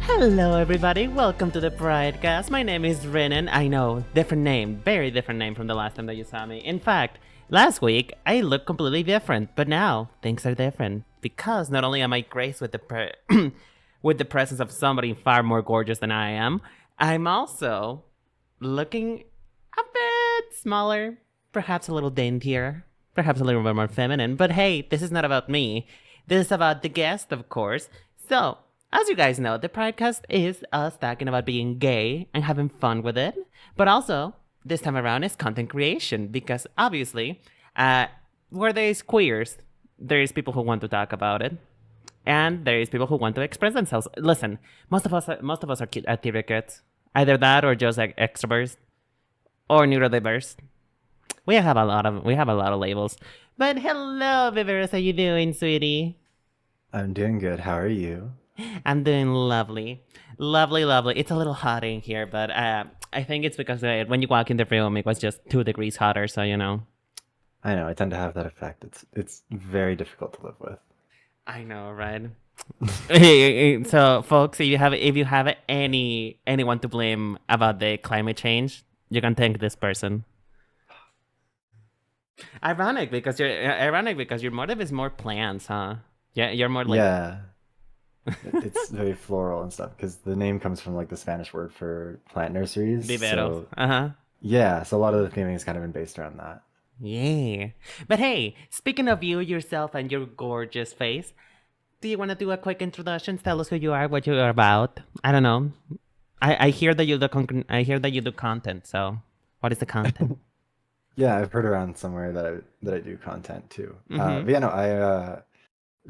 Hello everybody, welcome to the PRIDEcast. My name is Rinen. I know, different name, very different name from the last time that you saw me. In fact, last week I looked completely different, but now things are different because not only am I graced with the with the presence of somebody far more gorgeous than I am, I'm also looking a bit smaller, perhaps a little daintier, perhaps a little bit more feminine. But hey, this is not about me. This is about the guest, of course. So, as you guys know, the PRIDEcast is us talking about being gay and having fun with it. But also, this time around, is content creation because obviously, where there is queers, there is people who want to talk about it, and there is people who want to express themselves. Listen, most of us are theater kids, either that or just like extroverts or neurodiverse. We have a lot of labels. But hello, Viveros, how you doing, sweetie? I'm doing good. How are you? I'm doing lovely. Lovely, lovely. It's a little hot in here, but I think it's because when you walk in the room, it was just 2 degrees hotter, so you know. I know I tend to have that effect. It's very difficult to live with. I know, right? So, folks, if you have anyone to blame about the climate change, you can thank this person. Ironic because your motive is more plants, huh? Yeah, you're more like Yeah, it's very floral and stuff because the name comes from like the Spanish word for plant nurseries. Viveros. So Uh-huh. yeah, so a lot of the theming has kind of been based around that. Yeah. But hey, speaking of you, yourself, and your gorgeous face, do you want to do a quick introduction? Tell us who you are, what you're about. I don't know. I hear that I hear that you do content. So, what is the content? Yeah, I've heard around somewhere that I do content too. Mm-hmm. But yeah, no, I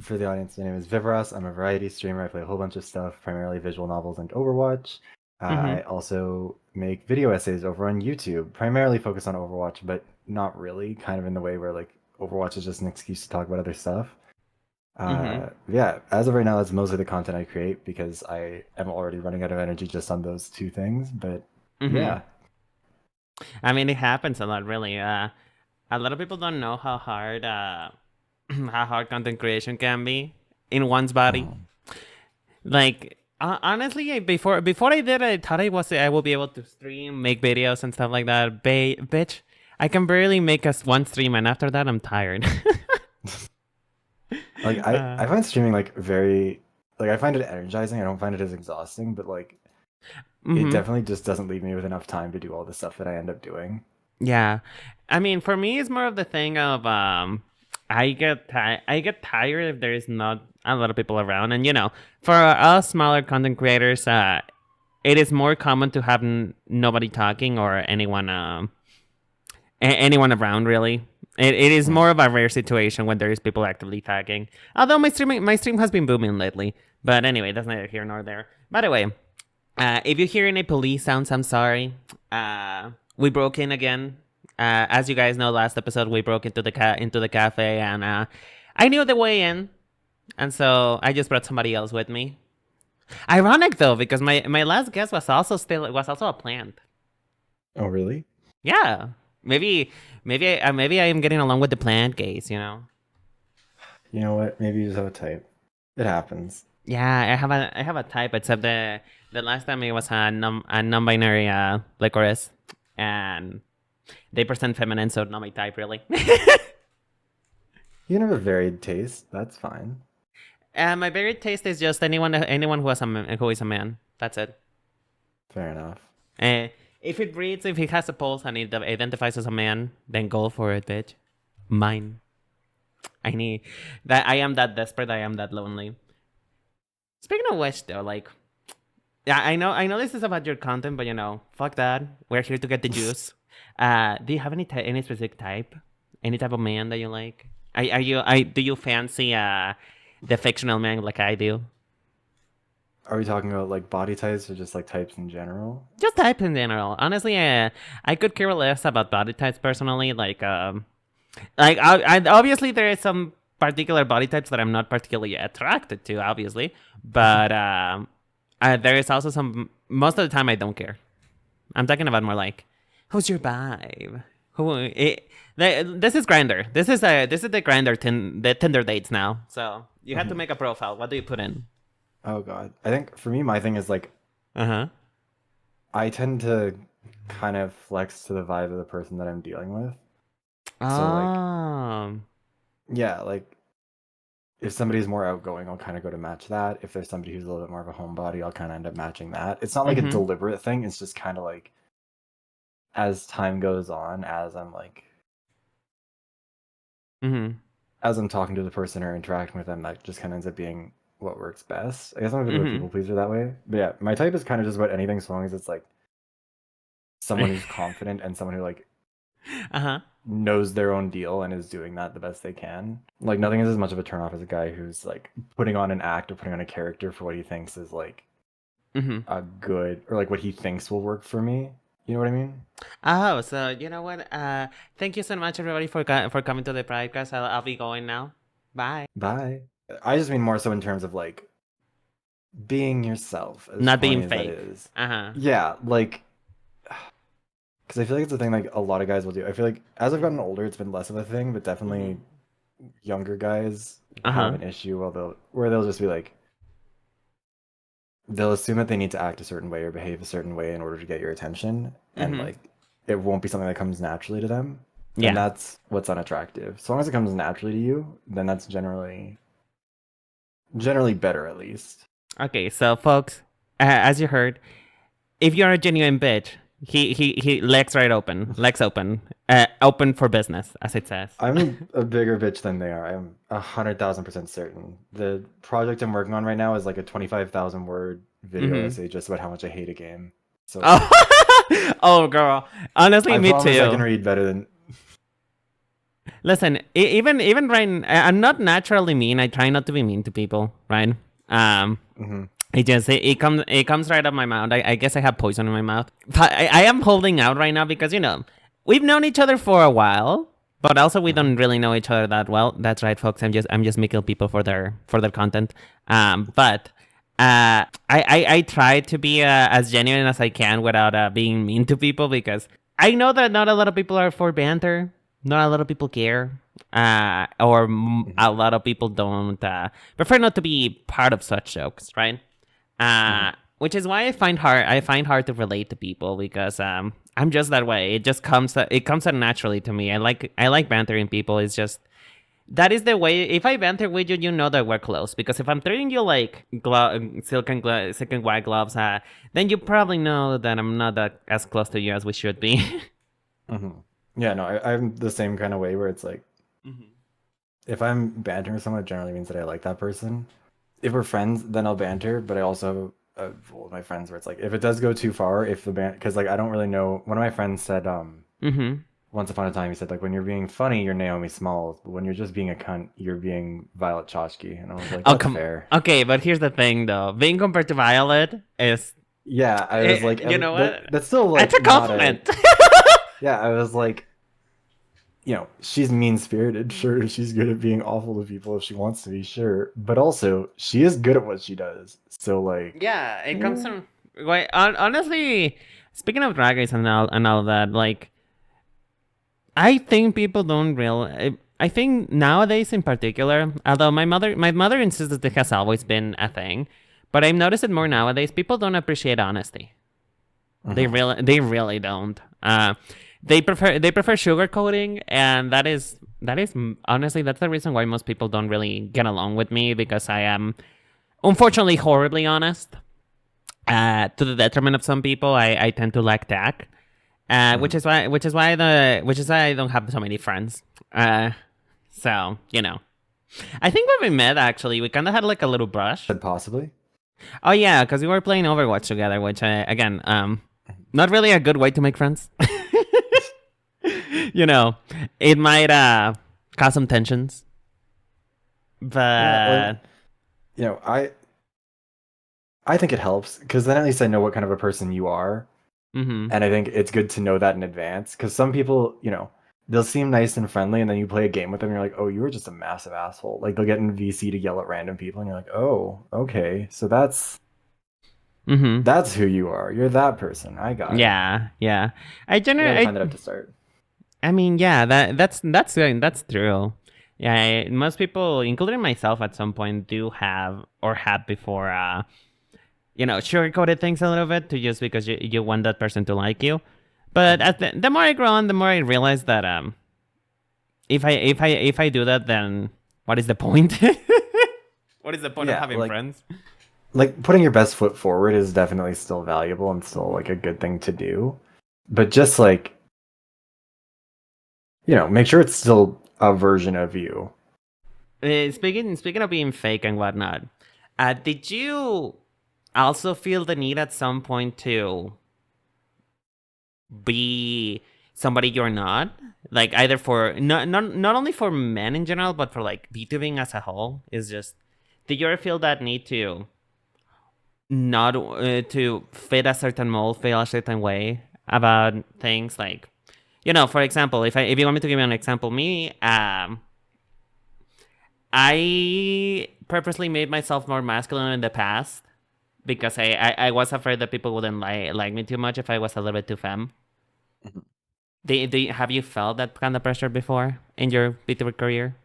for the audience, my name is Viveros. I'm a variety streamer. I play a whole bunch of stuff, primarily visual novels and Overwatch. Mm-hmm. I also make video essays over on YouTube, primarily focused on Overwatch, but not really, kind of in the way where like Overwatch is just an excuse to talk about other stuff. Mm-hmm. Yeah, as of right now, that's mostly the content I create because I am already running out of energy just on those two things. But Mm-hmm. yeah. I mean, it happens a lot, really. A lot of people don't know how hard how hard content creation can be in one's body. Um, Like honestly, before I did, I thought I will be able to stream, make videos and stuff like that. Bitch, I can barely make us one stream, and after that, I'm tired. like uh, I find streaming like very like I find it energizing. I don't find it as exhausting, but like it mm-hmm. definitely just doesn't leave me with enough time to do all the stuff that I end up doing. Yeah, I mean, for me, it's more of the thing of I get tired if there is not a lot of people around, and you know, for us smaller content creators, it is more common to have nobody talking or anyone around really. It is Hmm. more of a rare situation when there is people actively tagging. Although my stream has been booming lately. But anyway, that's neither here nor there. By the way, if you hear any police sounds, I'm sorry. We broke in again. As you guys know, last episode we broke into the cafe, and I knew the way in, and so I just brought somebody else with me. Ironic though, because my last guest was also a plant. Oh, really? Yeah, maybe I am getting along with the plant gaze. You know. You know what? Maybe you just have a type. It happens. Yeah, I have a type, except the last time it was a non-binary licorice, and they present feminine, so not my type really. You can have a varied taste. That's fine. My very taste is just anyone who is a man. That's it. Fair enough. Uh, if it has a pulse and it identifies as a man, then go for it, bitch. Mine. I need that. I am that desperate. I am that lonely. Speaking of which, though, like, yeah, I know this is about your content, but you know, fuck that. We're here to get the juice. Do you have any specific type? Any type of man that you like? Do you fancy the fictional man like I do? Are we talking about like body types or just like types in general? Just type in general. Honestly, I could care less about body types personally. I obviously there is some particular body types that I'm not particularly attracted to, obviously, but there is also some. Most of the time, I don't care. I'm talking about more like, who's your vibe? This is grinder. This is the grinder the Tinder dates now. So you have to make a profile. What do you put in? Oh God. I think for me, my thing is like Uh-huh. I tend to kind of flex to the vibe of the person that I'm dealing with. So like, Um. yeah, like if somebody's more outgoing, I'll kind of go to match that. If there's somebody who's a little bit more of a homebody, I'll kind of end up matching that. It's not like a Mm-hmm. deliberate thing. It's just kind of like as time goes on, Mm-hmm. as I'm talking to the person or interacting with them, that just kind of ends up being what works best. I guess I'm a bit of a Mm-hmm. people pleaser that way. But yeah, my type is kind of just about anything, so long as it's like someone who's confident and someone who like Uh-huh. knows their own deal and is doing that the best they can. Like nothing is as much of a turnoff as a guy who's like putting on an act or putting on a character for what he thinks is like Mm-hmm. a good or like what he thinks will work for me. You know what I mean? Oh, so you know what? Thank you so much, everybody, for coming to the podcast. I'll be going now. Bye. Bye. I just mean more so in terms of like being yourself, as Not being corny as that fake. is. Uh-huh. Yeah, like because I feel like it's a thing like a lot of guys will do. I feel like as I've gotten older, it's been less of a thing, but Mm-hmm. definitely younger guys have Uh-huh. an issue where they'll just be like they'll assume that they need to act a certain way or behave a certain way in order to get your attention, and Mm-hmm. like it won't be something that comes naturally to them, and Yeah. that's what's unattractive. So long as it comes naturally to you, then that's generally better at least. Okay, so folks, as you heard, if you're a genuine bitch, he legs open, open for business, as it says. I'm a bigger bitch than they are. I'm 100,000% certain. The project I'm working on right now is like a 25,000 word video Mm-hmm. essay just about how much I hate a game. So like, Oh, oh, girl. Honestly, I me promise I can too. read better than. Listen, even right, I'm not naturally mean. I try not to be mean to people, right? Um, Hmm. it comes right out of my mouth. I guess I have poison in my mouth. But I am holding out right now because we've known each other for a while, but also we Hmm. don't really know each other that well. That's right, folks. I'm just making people for their content. But I try to be as genuine as I can without being mean to people because I know that not a lot of people are for banter. Not a lot of people care. Or Hmm. a lot of people don't prefer not to be part of such jokes, right? Hmm. Which is why I find hard to relate to people because I'm just that way. It comes out naturally to me. I like bantering people. It's just that is the way. If I banter with you, you know that we're close. Because if I'm treating you like silken white gloves, then you probably know that I'm not that as close to you as we should be. Hmm. Yeah, no, I'm the same kind of way where it's like Mhm. if I'm bantering with someone, it generally means that I like that person. If we're friends, then I'll banter, but I also have a rule with my friends where it's like if it does go too far, if the because like I don't really know. One of my friends said Mhm. once upon a time he said like when you're being funny, you're Naomi Smalls, but when you're just being a cunt, you're being Violet Chachki, and I was like Oh that's come. fair. Okay, but here's the thing, though. Being compared to Violet is, Yeah, I was like you know what? that's still It's like a not a compliment. yeah. I was like she's mean spirited. Sure, she's good at being awful to people if she wants to be. Sure, but also she is good at what she does. So like, Yeah, it comes yeah. from. Wait, honestly, speaking of drag race and all that, like, I think people don't real. I think nowadays, in particular, although my mother insists that it has always been a thing, but I've noticed it more nowadays. People don't appreciate honesty. Mhm. They really don't. They prefer sugarcoating, and that is honestly that's the reason why most people don't really get along with me because I am unfortunately horribly honest. To the detriment of some people, I tend to lack tact. Which Mhm. is why I don't have so many friends. So I think when we met, actually, we kind of had like a little brush. Said possibly. Oh yeah, because we were playing Overwatch together, which again, not really a good way to make friends. you know, it might cause some tensions, Yeah, well, but you know, I think it helps because then at least I know what kind of a person you are, mm-hmm. and I think it's good to know that in advance. Because some people, they'll seem nice and friendly, and then you play a game with them, and you're like, oh, you were just a massive asshole. Like they'll get in VC to yell at random people, and you're like, oh, okay, so Mm-hmm. that's who you are. You're that person. I got it. Yeah, yeah. I You got to generally, find that out to start. I mean, yeah, that's true. Yeah, most people, including myself, at some point do have or had before, sugarcoated things a little bit to just because you want that person to like you. But Mhm. as the more I grow on, the more I realize that if I do that, then what is the point? What is the point of Yeah, having friends? like putting your best foot forward is definitely still valuable and still like a good thing to do. But just like, make sure it's still a version of you. Speaking of being fake and whatnot, did you also feel the need at some point to be somebody you're not? Like either for not only for men in general, but for like VTubing as a whole. Is just did you ever feel that need to not to fit a certain mold, feel a certain way about things? Like for example, if you want me to give you an example, me I purposely made myself more masculine in the past because I was afraid that people wouldn't like me too much if I was a little bit too femme. Mhm. Have you felt that kind of pressure before in your VTuber career?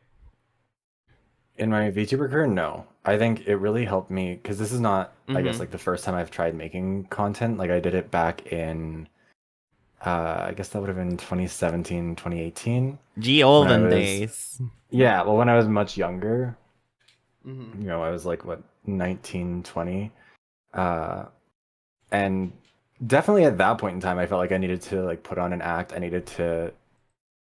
In my VTuber career, no. I think it really helped me because this is not, I guess, Mm-hmm. like the first time I've tried making content. Like I did it back in, I guess that would have been 2017, 2018, Gee, when I olden was, days. yeah, well, when I was much younger, Mm-hmm. I was like, what, 19, 20. Uh, and definitely at that point in time, I felt like I needed to like put on an act. I needed to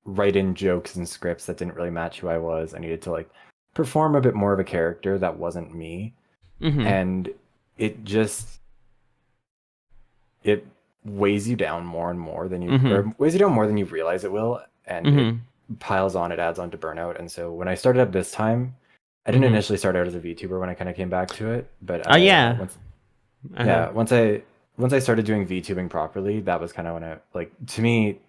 write in jokes and scripts that didn't really match who I was. I needed to like perform a bit more of a character that wasn't me. Mm-hmm. And it just it weighs you down more and more than you Mm-hmm. or weighs you down more than you realize it will, and it Mm-hmm. piles on, it adds on to burnout. And so when I started up this time, I didn't Mm-hmm. initially start out as a VTuber when I kind of came back to it, but Oh I yeah. once Uh-huh. yeah, once I started doing VTubing properly, that was kind of when I like to me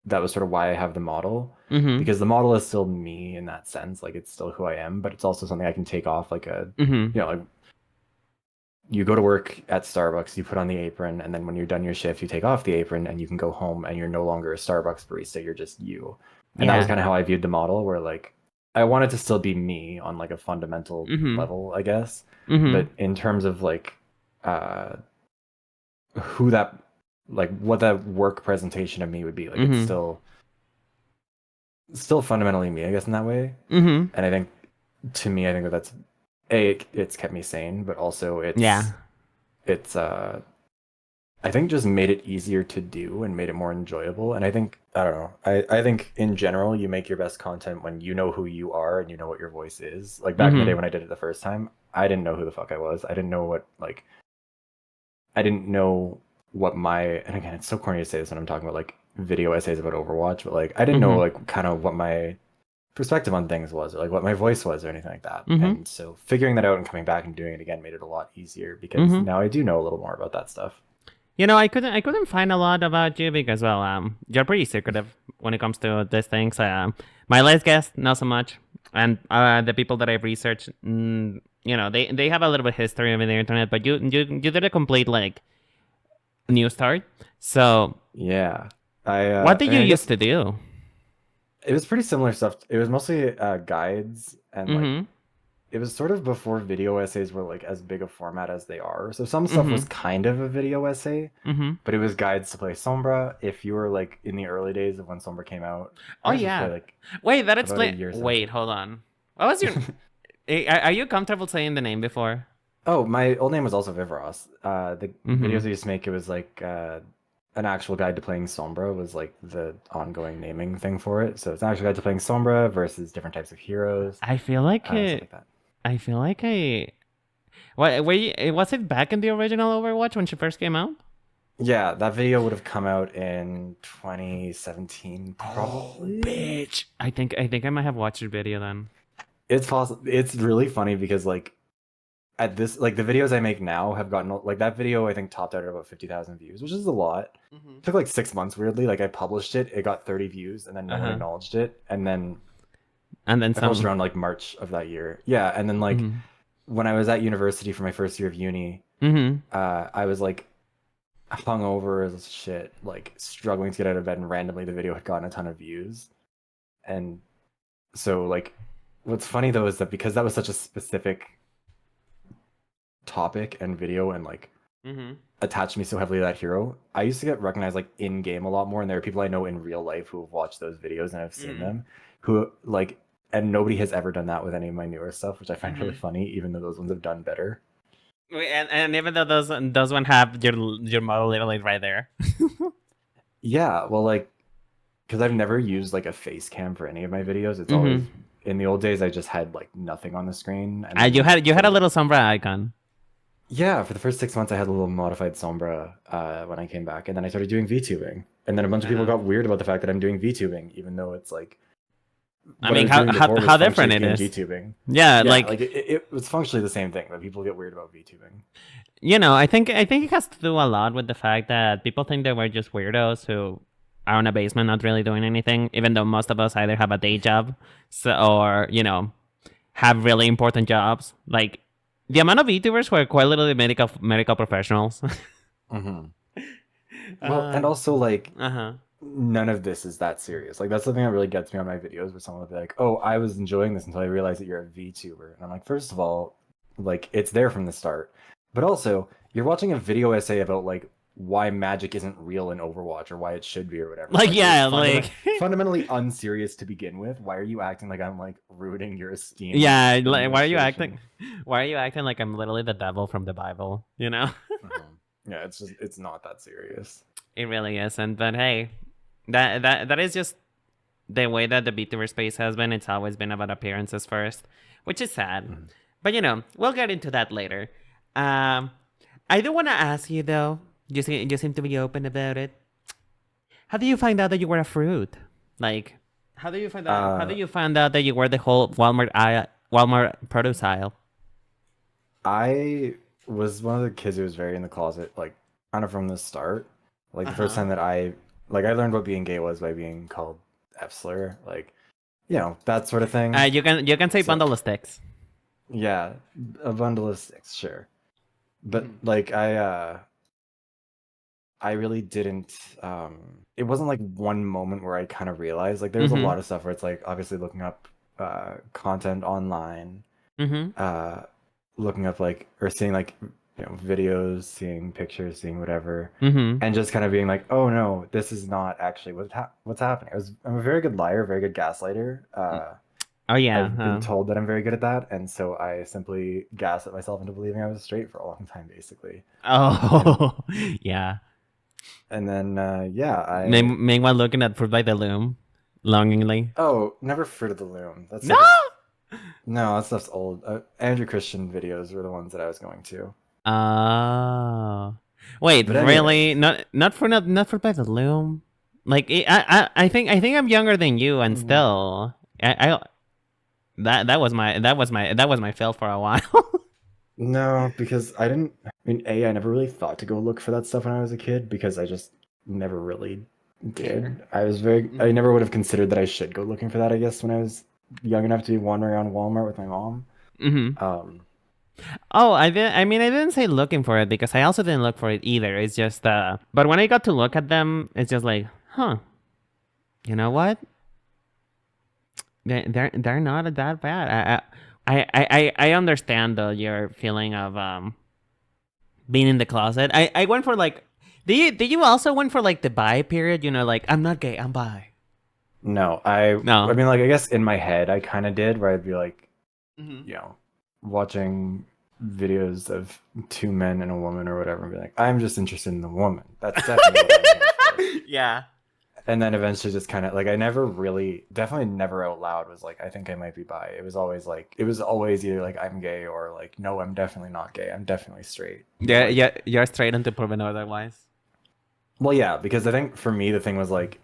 that was sort of why I have the model, Mm-hmm. because the model is still me in that sense, like it's still who I am, but it's also something I can take off like a Mm-hmm. like you go to work at Starbucks, you put on the apron, and then when you're done your shift, you take off the apron and you can go home and you're no longer a Starbucks barista, you're just you. And that was Yeah. kind of how I viewed the model, where like I wanted to still be me on like a fundamental Mm-hmm. level, I guess. Mm-hmm. But in terms of like uh who that like what that work presentation of me would be, like it's Mm-hmm. still fundamentally me, I guess, in that way. Mm-hmm. And I think to me, I think that that's a it's kept me sane, but also Yeah. it's I think just made it easier to do and made it more enjoyable. And I think I don't know. I think in general you make your best content when you know who you are and you know what your voice is. Like back in the day Mm-hmm. when I did it the first time, I didn't know who the fuck I was. I didn't know what my, and again it's so corny to say this when I'm talking about like video essays about Overwatch, but like I didn't know Mm-hmm. like kind of what my perspective on things was, or like what my voice was or anything like that. Mm-hmm. And so figuring that out and coming back and doing it again made it a lot easier because Mm-hmm. now I do know a little more about that stuff. I couldn't find a lot about you because well you're pretty secretive when it comes to these things. My last guest not so much, and the people that I've researched, they have a little bit history of the internet, but you did a complete like new start. So Yeah. what I did mean, you I used guess to do? it was pretty similar stuff. It was mostly guides and like Mm-hmm. it was sort of before video essays were like as big a format as they are. So some stuff was Mm-hmm. kind of a video essay, Mm-hmm. but it was guides to play Sombra. If you were like in the early days of when Sombra came out, Oh I guess it was yeah. probably like Wait, that about a explain. year or so Wait, into hold on. What was your? Are you comfortable saying the name before? Oh, my old name was also Viveros. The Mm-hmm. videos I used to make, it was like an actual guide to playing Sombra was like the ongoing naming thing for it. So it's an actual guide to playing Sombra versus different types of heroes, I feel like stuff it. like that. I feel like I. What? Was it back in the original Overwatch when she first came out? Yeah, that video would have come out in 2017, Oh, probably. bitch! I think I might have watched your video then. It's possible. It's really funny because like at this, like the videos I make now have gotten like that video I think topped out at about 50,000 views, which is a lot. Mm-hmm. It took like 6 months weirdly. Like I published it, it got 30 views, and then no Uh one huh. acknowledged it, and then And then I published some. around like March of that year. Yeah, and then like Mm-hmm. when I was at university for my first year of uni, Mm-hmm. I was like hungover as shit, like struggling to get out of bed, and randomly the video had gotten a ton of views, and so like what's funny though is that because that was such a specific topic and video and like Mm-hmm. attached me so heavily to that hero, I used to get recognized like in game a lot more, and there are people I know in real life who have watched those videos and have seen them, who like, and nobody has ever done that with any of my newer stuff, which I find really funny, even though those ones have done better. And even though those one have your model literally right there. Yeah, well, like, because I've never used like a face cam for any of my videos. It's always in the old days I just had like nothing on the screen. And You had a little sombra icon. Yeah, for the first 6 months, I had a little modified Sombra when I came back, and then I started doing VTubing. And then a bunch of people got weird about the fact that I'm doing VTubing, even though it's like. I mean, how different it is. VTubing. Yeah, like it was functionally the same thing, but people get weird about VTubing. You know, I think it has to do a lot with the fact that people think that we're just weirdos who are in a basement not really doing anything, even though most of us either have a day job, or have really important jobs. Like the amount of VTubers who are quite literally medical professionals. Well, and also like none of this is that serious. Like that's the thing that really gets me on my videos, where someone will be like, "Oh, I was enjoying this until I realized that you're a VTuber," and I'm like, first of all, like it's there from the start, but also you're watching a video essay about like why magic isn't real in Overwatch or why it should be or whatever. Like yeah, like fundamentally unserious to begin with. Why are you acting like I'm like ruining your esteem? Yeah, like why are you acting? Why are you acting like I'm literally the devil from the Bible? You know? Yeah, it's not that serious. It really isn't. But hey, that is just the way that the VTuber space has been. It's always been about appearances first, which is sad. But we'll get into that later. I do want to ask you though. You seem to be open about it. How do you find out that you were a fruit? Like, how do you find out? How do you find out that you were the whole Walmart produce aisle? I was one of the kids who was very in the closet, like kind of from the start. Like the first time that I learned what being gay was by being called F-slur, like that sort of thing. You can say bundle of sticks. Yeah, a bundle of sticks, sure. But like I really didn't it wasn't like one moment where I kind of realized, like there was a lot of stuff where it's like obviously looking up content online, looking up like or seeing like videos, seeing pictures, seeing whatever, and just kind of being like, oh no, this is not actually what's happening. I'm a very good liar, very good gaslighter. Oh yeah, I've been told that I'm very good at that, and so I simply gaslit myself into believing I was straight for a long time, basically. Oh yeah. And then I meanwhile looking at Fruit by the Loom longingly. Oh, never Fruit of the Loom. That's no, no, that stuff's old. Andrew Christian videos were the ones that I was going to. Oh, wait, really? Not Fruit by the Loom. Like I think I'm younger than you, and still that was my fail for a while. No, because I never really thought to go look for that stuff when I was a kid because I just never really did. I never would have considered that I should go looking for that, I guess, when I was young enough to be wandering around Walmart with my mom. I didn't say looking for it because I also didn't look for it either. It's just but when I got to look at them, it's just like, you know what? They're not that bad. I understand though your feeling of being in the closet. I went for like, did you also went for like the bi period? Like I'm not gay, I'm bi. No. I mean, like I guess in my head I kind of did, where I'd be like, watching videos of two men and a woman or whatever, and be like, I'm just interested in the woman. That's definitely what I'm here for. Yeah. And then eventually just kind of like, I definitely never out loud was like, I think I might be bi. It was always either like I'm gay or like, no, I'm definitely not gay. I'm definitely straight. Yeah, you're straight until proven otherwise. Well, yeah, because I think for me, the thing was like,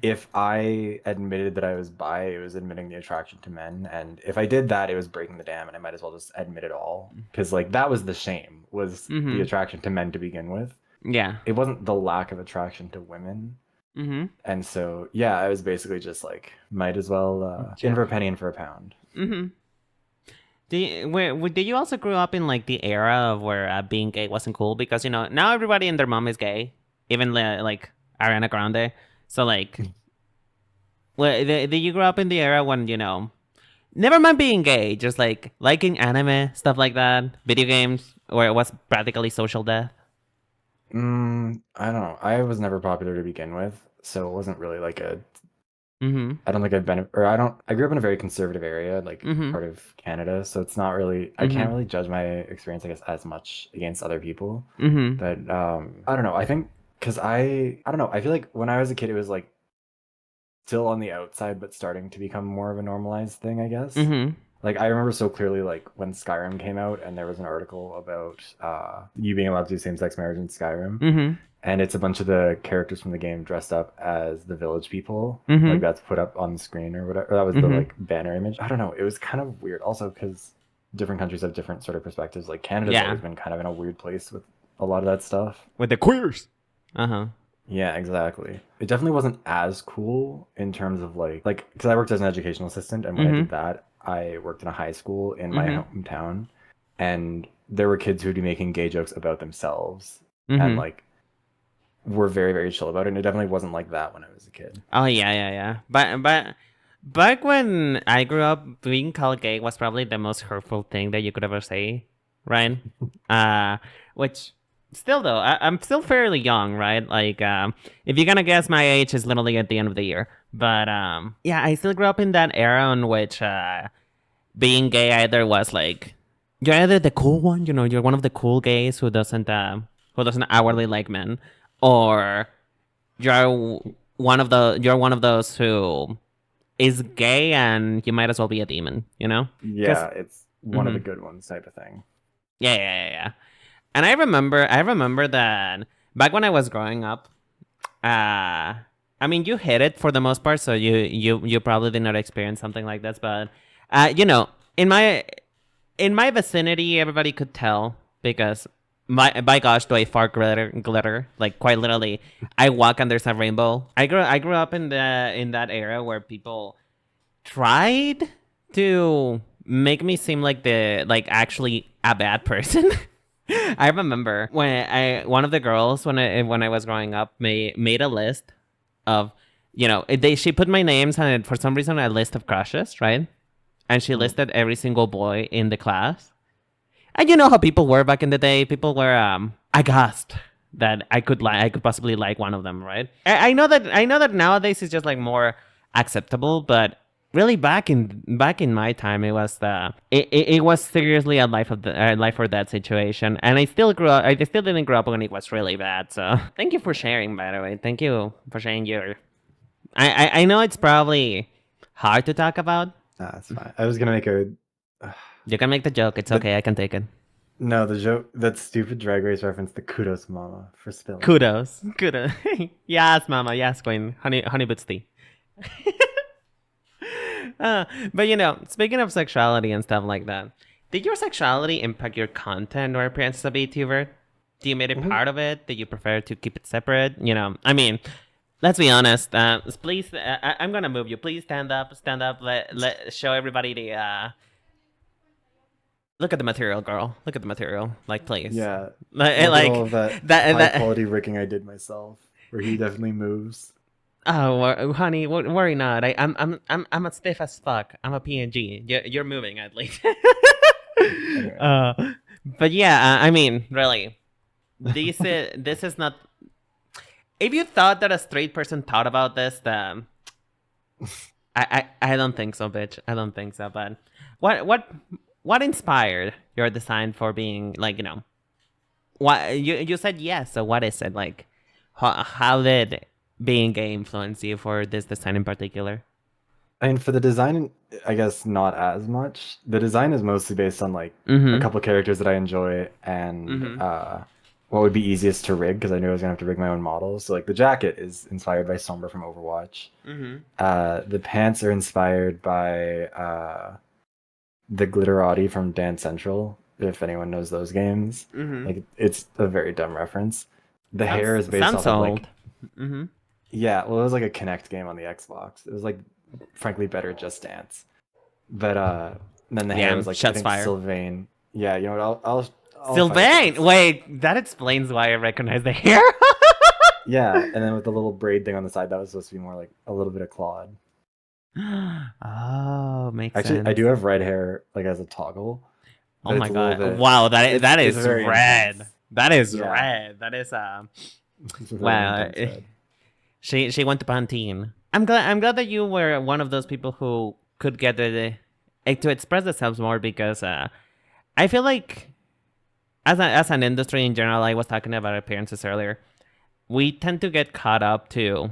if I admitted that I was bi, it was admitting the attraction to men. And if I did that, it was breaking the dam, and I might as well just admit it all. Because like that was the shame, was the attraction to men to begin with. Yeah. It wasn't the lack of attraction to women. And so, yeah, I was basically just like, might as well in for a penny, in for a pound. Did you also grow up in like the era of where being gay wasn't cool? Because now everybody and their mom is gay, even like Ariana Grande. So like, did you grow up in the era when never mind being gay, just like liking anime, stuff like that, video games, where it was practically social death? I don't know. I was never popular to begin with, so it wasn't really like a. Mm-hmm. I don't think I've been, or I don't. I grew up in a very conservative area, like Mm-hmm. part of Canada, so it's not really. I Mm-hmm. can't really judge my experience, I guess, as much against other people. Mm-hmm. But I don't know. I think because I don't know. I feel like when I was a kid, it was like still on the outside, but starting to become more of a normalized thing, I guess. Mm-hmm. Like I remember so clearly, like when Skyrim came out, and there was an article about you being allowed to do same-sex marriage in Skyrim, Mm-hmm. and it's a bunch of the characters from the game dressed up as the village people. Like Mm-hmm. that's put up on the screen or whatever. That was the Mm-hmm. like banner image. I don't know. It was kind of weird, also because different countries have different sort of perspectives. Like Canada's Yeah. always been kind of in a weird place with a lot of that stuff. With the queers. Uh-huh. Yeah, exactly. It definitely wasn't as cool in terms of like because I worked as an educational assistant, and when I Mm-hmm. did that, I worked in a high school in my Mm-hmm. hometown, and there were kids who'd be making gay jokes about themselves, and Mm-hmm. like were very very chill about it. And it definitely wasn't like that when I was a kid. Oh yeah, yeah, yeah. But back when I grew up, being called gay was probably the most hurtful thing that you could ever say, right? Which still though, I'm still fairly young, right? Like, if you're gonna guess, my age is literally at the end of the year. But yeah, I still grew up in that era in which being gay either was like you're either the cool one, you know, you're one of the cool gays who doesn't outwardly like men, or you're one of those who is gay and you might as well be a demon, you know? Because Yeah, it's one of mm-hmm. the good ones type of thing. Yeah. And I remember that back when I was growing up, I mean, you hit it for the most part, so you probably did not experience something like this, but you know, in my vicinity, everybody could tell because by gosh, do I fart glitter? Like quite literally, I walk and there's a rainbow. I grew up in that era where people tried to make me seem like actually a bad person. I remember when I one of the girls when I was growing up made a list of, you know, she put my names and for some reason a list of crushes, right? And she Mm. listed every single boy in the class. And you know how people were back in the day. People were aghast that I could possibly like one of them, right? I know that nowadays it's just like more acceptable, but really back in my time it was it was seriously a life or death situation, and I still didn't grow up when it was really bad. So thank you for sharing, by the way. Thank you for sharing your. I know it's probably hard to talk about. Nah, it's fine. I was gonna make a. You can make the joke. It's The okay. I can take it. no, the joke, that stupid Drag Race reference, the kudos mama for spilling. Kudos. Yes, mama. Yes, queen. Honey boots tea. But you know, speaking of sexuality and stuff like that, did your sexuality impact your content or appearance as a VTuber? Do you make it Mhm. part of it? Did you prefer to keep it separate? You know, I mean, let's be honest. Please, I'm gonna move you. Please stand up. Stand up. Let show everybody the. Look at the material, girl. Look at the material. Like, please. Yeah, look at all Like of that high that. quality rigging I did myself, where he definitely moves. Oh, honey, worry not. I'm as stiff as fuck. I'm a PNG. You're moving at least. Anyway, uh, but yeah, I mean, really, this is not. If you thought that a straight person thought about this, then I don't think so, bitch. I don't think so. But what inspired your design for being like, you know, what you said yes. So what is it like? How did being gay influence you for this design in particular? I mean, for the design, I guess not as much. The design is mostly based on like a Mm-hmm. couple characters that I enjoy and Mm-hmm. what would be easiest to rig because I knew I was gonna have to rig my own models. So like the jacket is inspired by Sombra from Overwatch. Mm-hmm. The pants are inspired by the Glitterati from Dance Central, if anyone knows those games. Mm-hmm. Like it's a very dumb reference. The hair is based Sounds off of old. like Mm-hmm. yeah, well it was like a Kinect game on the Xbox. It was like frankly better Just Dance. But then the hair Yeah, was like I shots think fired. Sylvain. Yeah, you know what? I'll find a Sylvain! post. Wait, that explains why I recognize the hair. Yeah, and then with the little braid thing on the side, that was supposed to be more like a little bit of Claude. Oh, makes Actually, I do sense. have red hair like as a toggle, Oh but it's my a little god. bit. Wow, that It's is very intense. red. That is Yeah, red. That is it's a really wow. intense red. She went to Pantene. I'm glad that you were one of those people who could get to express themselves more because I feel like as an industry in general, I was talking about appearances earlier. We tend to get caught up to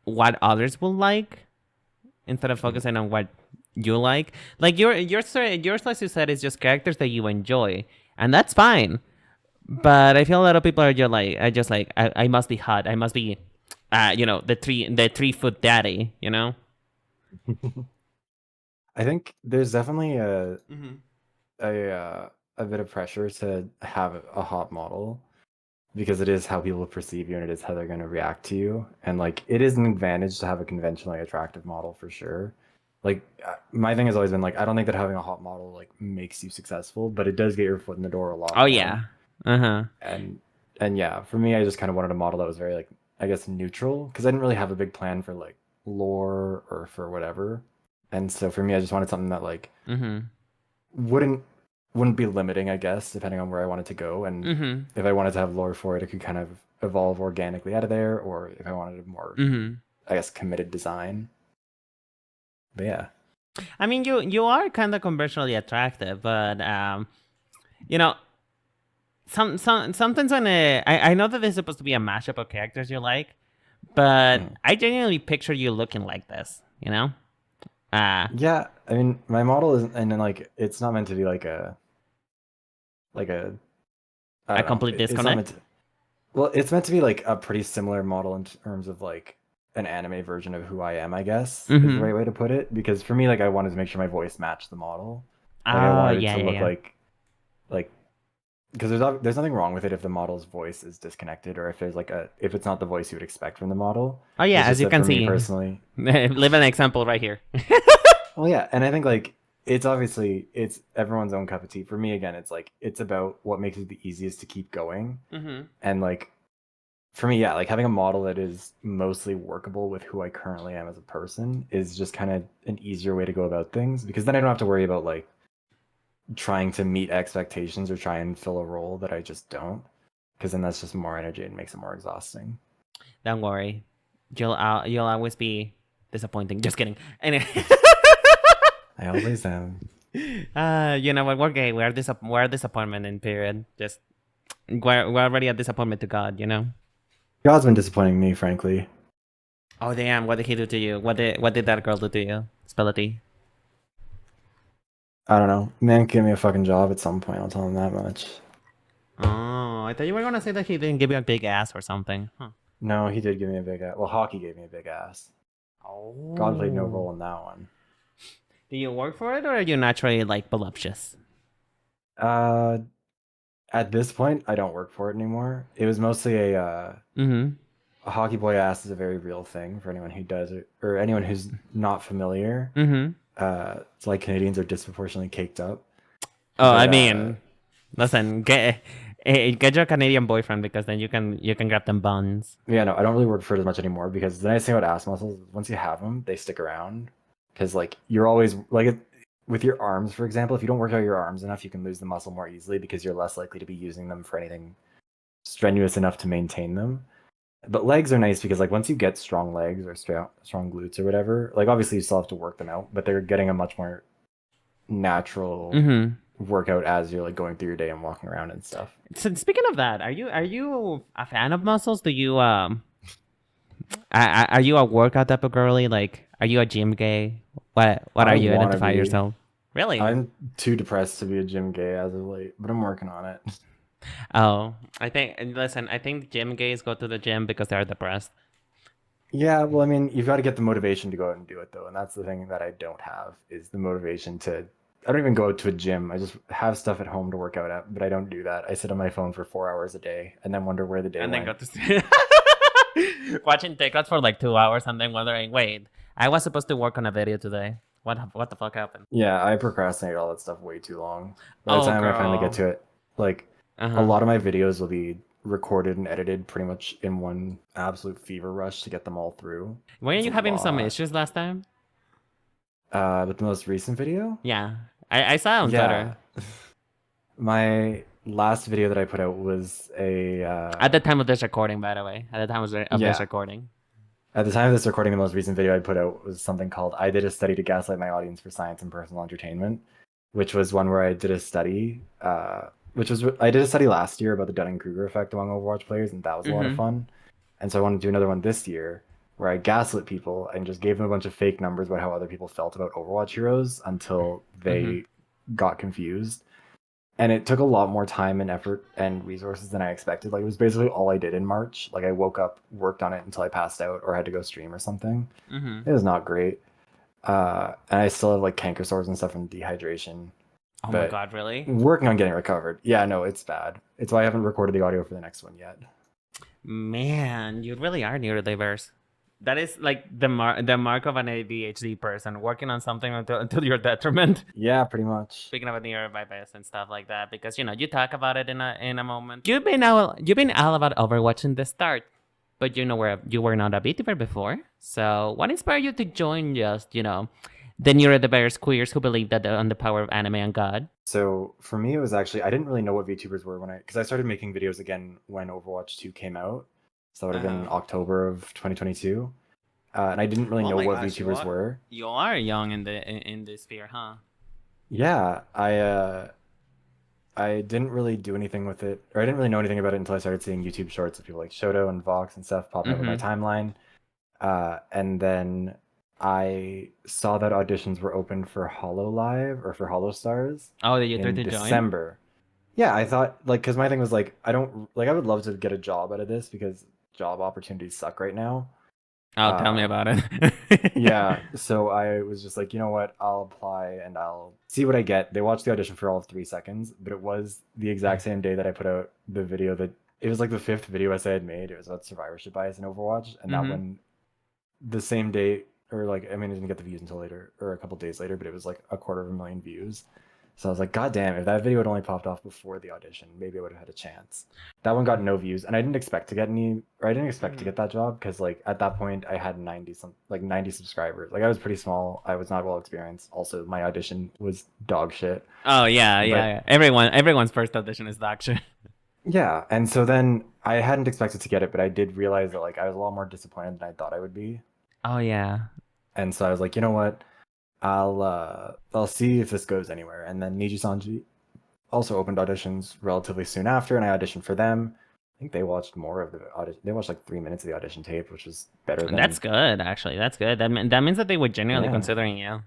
what others will like instead of Mhm. focusing on what you like. Like yours, as you said, is just characters that you enjoy, and that's fine. But I feel a lot of people are just like I must be hot. I must be, the 3 foot daddy. You know. I think there's definitely Mm-hmm. a a bit of pressure to have a hot model because it is how people perceive you and it is how they're going to react to you. And like it is an advantage to have a conventionally attractive model for sure. Like my thing has always been like I don't think that having a hot model like makes you successful, but it does get your foot in the door a lot Oh more. yeah. Uh huh. And yeah, for me I just kind of wanted a model that was very like I guess neutral because I didn't really have a big plan for like lore or for whatever. And so for me I just wanted something that like Mm-hmm. wouldn't be limiting, I guess, depending on where I wanted to go. And Mm-hmm. if I wanted to have lore for it, it could kind of evolve organically out of there, or if I wanted a more, Mm-hmm. I guess, committed design. But yeah. I mean, you are kind of conventionally attractive, but you know, sometimes when I know that this is supposed to be a mashup of characters you like, but Mhm. I genuinely picture you looking like this. You know. Uh Yeah, I mean, my model is, and then like, it's not meant to be like a, I a don't know, complete it's not meant disconnect. to, well, it's meant to be like a pretty similar model in terms of like an anime version of who I am, I guess, is the Mm-hmm. right way to put it. Because for me, like, I wanted to make sure my voice matched the model. Like, I Oh wanted it yeah, to yeah, look yeah. like because there's nothing wrong with it if the model's voice is disconnected or if there's like a if it's not the voice you would expect from the model. Oh yeah, It's as just you that can for me see, personally, live an example right here. well, yeah, and I think like it's obviously it's everyone's own cup of tea. For me, again, it's like it's about what makes it the easiest to keep going, Mm-hmm. and like for me, yeah, like having a model that is mostly workable with who I currently am as a person is just kind of an easier way to go about things because then I don't have to worry about like trying to meet expectations or try and fill a role that I just don't. Because then that's just more energy and makes it more exhausting. Don't worry, you'll always be disappointing. Just kidding. Anyway, I always am. you know what? We're gay. We're disappointment in period. Just we're already a disappointment to God. You know. God's been disappointing me, frankly. Oh damn! What did he do to you? What did that girl do to you? Spill it. I don't know. Man, give me a fucking job at some point. I'll tell him that much. Oh, I thought you were gonna say that he didn't give you a big ass or something. Huh. No, he did give me a big ass. Well, hockey gave me a big ass. God played no Oh. role in that one. Do you work for it or are you naturally like voluptuous? Uh, at this point, I don't work for it anymore. It was mostly Mm-hmm. a hockey boy ass is a very real thing for anyone who does it or anyone who's not familiar. Mm-hmm. It's like Canadians are disproportionately caked up, Oh, but I mean, listen, get your Canadian boyfriend because then you can grab them buns. yeah, no, I don't really work for it as much anymore because the nice thing about ass muscles is once you have them, they stick around. Because like you're always like with your arms, for example, if you don't work out your arms enough, you can lose the muscle more easily because you're less likely to be using them for anything strenuous enough to maintain them. But legs are nice because like once you get strong legs or strong glutes or whatever, like obviously you still have to work them out, but they're getting a much more natural Mm-hmm. workout as you're like going through your day and walking around and stuff. So speaking of that, are you a fan of muscles? Do you are you a workout type of girly? Like, are you a gym gay? What I are you want to identify be. yourself? Really? I'm too depressed to be a gym gay as of late, but I'm working on it. Oh, I think. Listen, I think gym gays go to the gym because they're depressed. Yeah, well, I mean, you've got to get the motivation to go out and do it though, and that's the thing that I don't have is the motivation to. I don't even go out to a gym. I just have stuff at home to work out at, but I don't do that. I sit on my phone for 4 hours a day and then wonder where the day And then went. go to sleep. Watching TikToks for like 2 hours and then wondering, wait, I was supposed to work on a video today. What the fuck happened? Yeah, I procrastinate all that stuff way too long. By the Oh, time I finally get girl. to it, like Uh a huh. lot of my videos will be recorded and edited pretty much in one absolute fever rush to get them all through. Weren't It's you a having some lot. issues last time? With the most recent video? Yeah, I saw on Yeah. Twitter. My last video that I put out was a At the time of this recording, by the way. At the time of this yeah. recording. At the time of this recording, the most recent video I put out was something called "I did a study to gaslight my audience for science and personal entertainment," which was one where I did a study. I did a study last year about the Dunning-Kruger effect among Overwatch players, and that was a lot of Mm-hmm. fun. And so I wanted to do another one this year where I gaslit people and just gave them a bunch of fake numbers about how other people felt about Overwatch heroes until Mm-hmm. they got confused. And it took a lot more time and effort and resources than I expected. Like, it was basically all I did in March. Like, I woke up, worked on it until I passed out or had to go stream or something. Mm-hmm. It was not great. And I still have like canker sores and stuff from dehydration, Oh my but god, really? working on getting recovered. Yeah, no, it's bad. It's why I haven't recorded the audio for the next one yet. Man, you really are neurodiverse. That is like the mark of an ADHD person, working on something until your detriment. Yeah, pretty much. Speaking of neurodiverse and stuff like that, because you talk about it in a moment. You've been all about Overwatch in the start, but you were not a VTuber before. So what inspired you to join the neurodiverse queers who believe that on the power of anime and God? So for me, it was actually I didn't really know what VTubers were because I started making videos again when Overwatch 2 came out. So that would have been October of 2022. And I didn't really know what VTubers were. You are young in the sphere, huh? Yeah, I didn't really do anything with it, or I didn't really know anything about it until I started seeing YouTube shorts of people like Shoto and Vox and stuff popping up in my timeline. And then I saw that auditions were open for Hollow Live or for Hollow Stars Oh, did you try in to join? December. Yeah, I thought because my thing was like I don't like I would love to get a job out of this because job opportunities suck right now. Oh, tell me about it. Yeah, so I was just like, you know what? I'll apply and I'll see what I get. They watched the audition for all of 3 seconds, but it was the exact same day that I put out the video that it was like the fifth video essay I had made. It was about survivorship bias in Overwatch, and that one the same day, or like I mean, I didn't get the views until later, or a couple days later, but it was like 250,000 views. So I was like, God damn, if that video had only popped off before the audition, maybe I would have had a chance. That one got no views, and I didn't expect to get to get that job because like at that point I had 90 subscribers. Like I was pretty small. I was not well experienced. Also, my audition was dog shit. Oh yeah. Everyone's first audition is dog shit. Yeah, and so then I hadn't expected to get it, but I did realize that like I was a lot more disappointed than I thought I would be. Oh yeah. And so I was like, you know what? I'll see if this goes anywhere. And then Niji Sanji also opened auditions relatively soon after, and I auditioned for them. I think they watched more of the audition. They watched like 3 minutes of the audition tape, which was better than. That's good, actually. That's good. That means that they were genuinely considering you.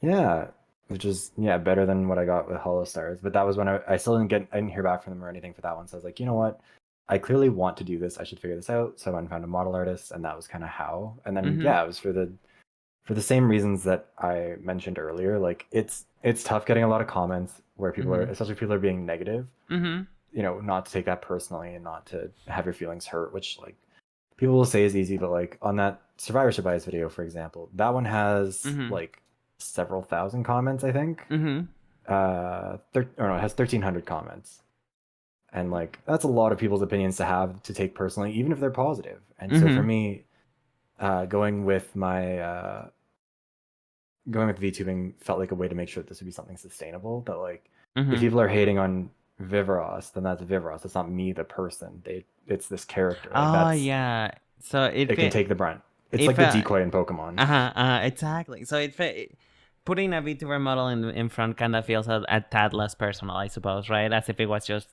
Yeah, which is better than what I got with Hollow Stars. But that was when I still didn't hear back from them or anything for that one. So I was like, you know what? I clearly want to do this. I should figure this out. So I went and found a model artist, and that was kind of how. And then it was for the same reasons that I mentioned earlier. Like it's tough getting a lot of comments where people are, especially people are being negative. You know, not to take that personally and not to have your feelings hurt, which like people will say is easy, but like on that survivorship bias video, for example, that one has like several thousand comments, I think. It has 1,300 comments. And like that's a lot of people's opinions to have to take personally, even if they're positive. And so for me, going with VTubing felt like a way to make sure that this would be something sustainable. That like if people are hating on Viveros, then that's Viveros. It's not me, the person. It's this character. Like, yeah. So it can take the brunt. It's like the decoy in Pokemon. Exactly. So putting a VTuber model in front kind of feels a tad less personal, I suppose, right? As if it was just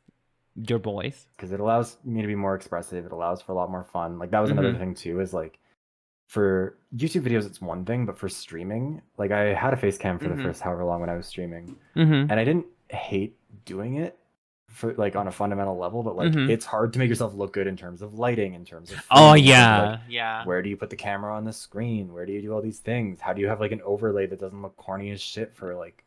your voice. Because it allows me to be more expressive. It allows for a lot more fun. Like that was another thing too. Is like for YouTube videos, it's one thing, but for streaming, like I had a face cam for the first however long when I was streaming, and I didn't hate doing it for like on a fundamental level, but like it's hard to make yourself look good in terms of lighting, in terms of where do you put the camera on the screen, where do you do all these things, how do you have like an overlay that doesn't look corny as shit for like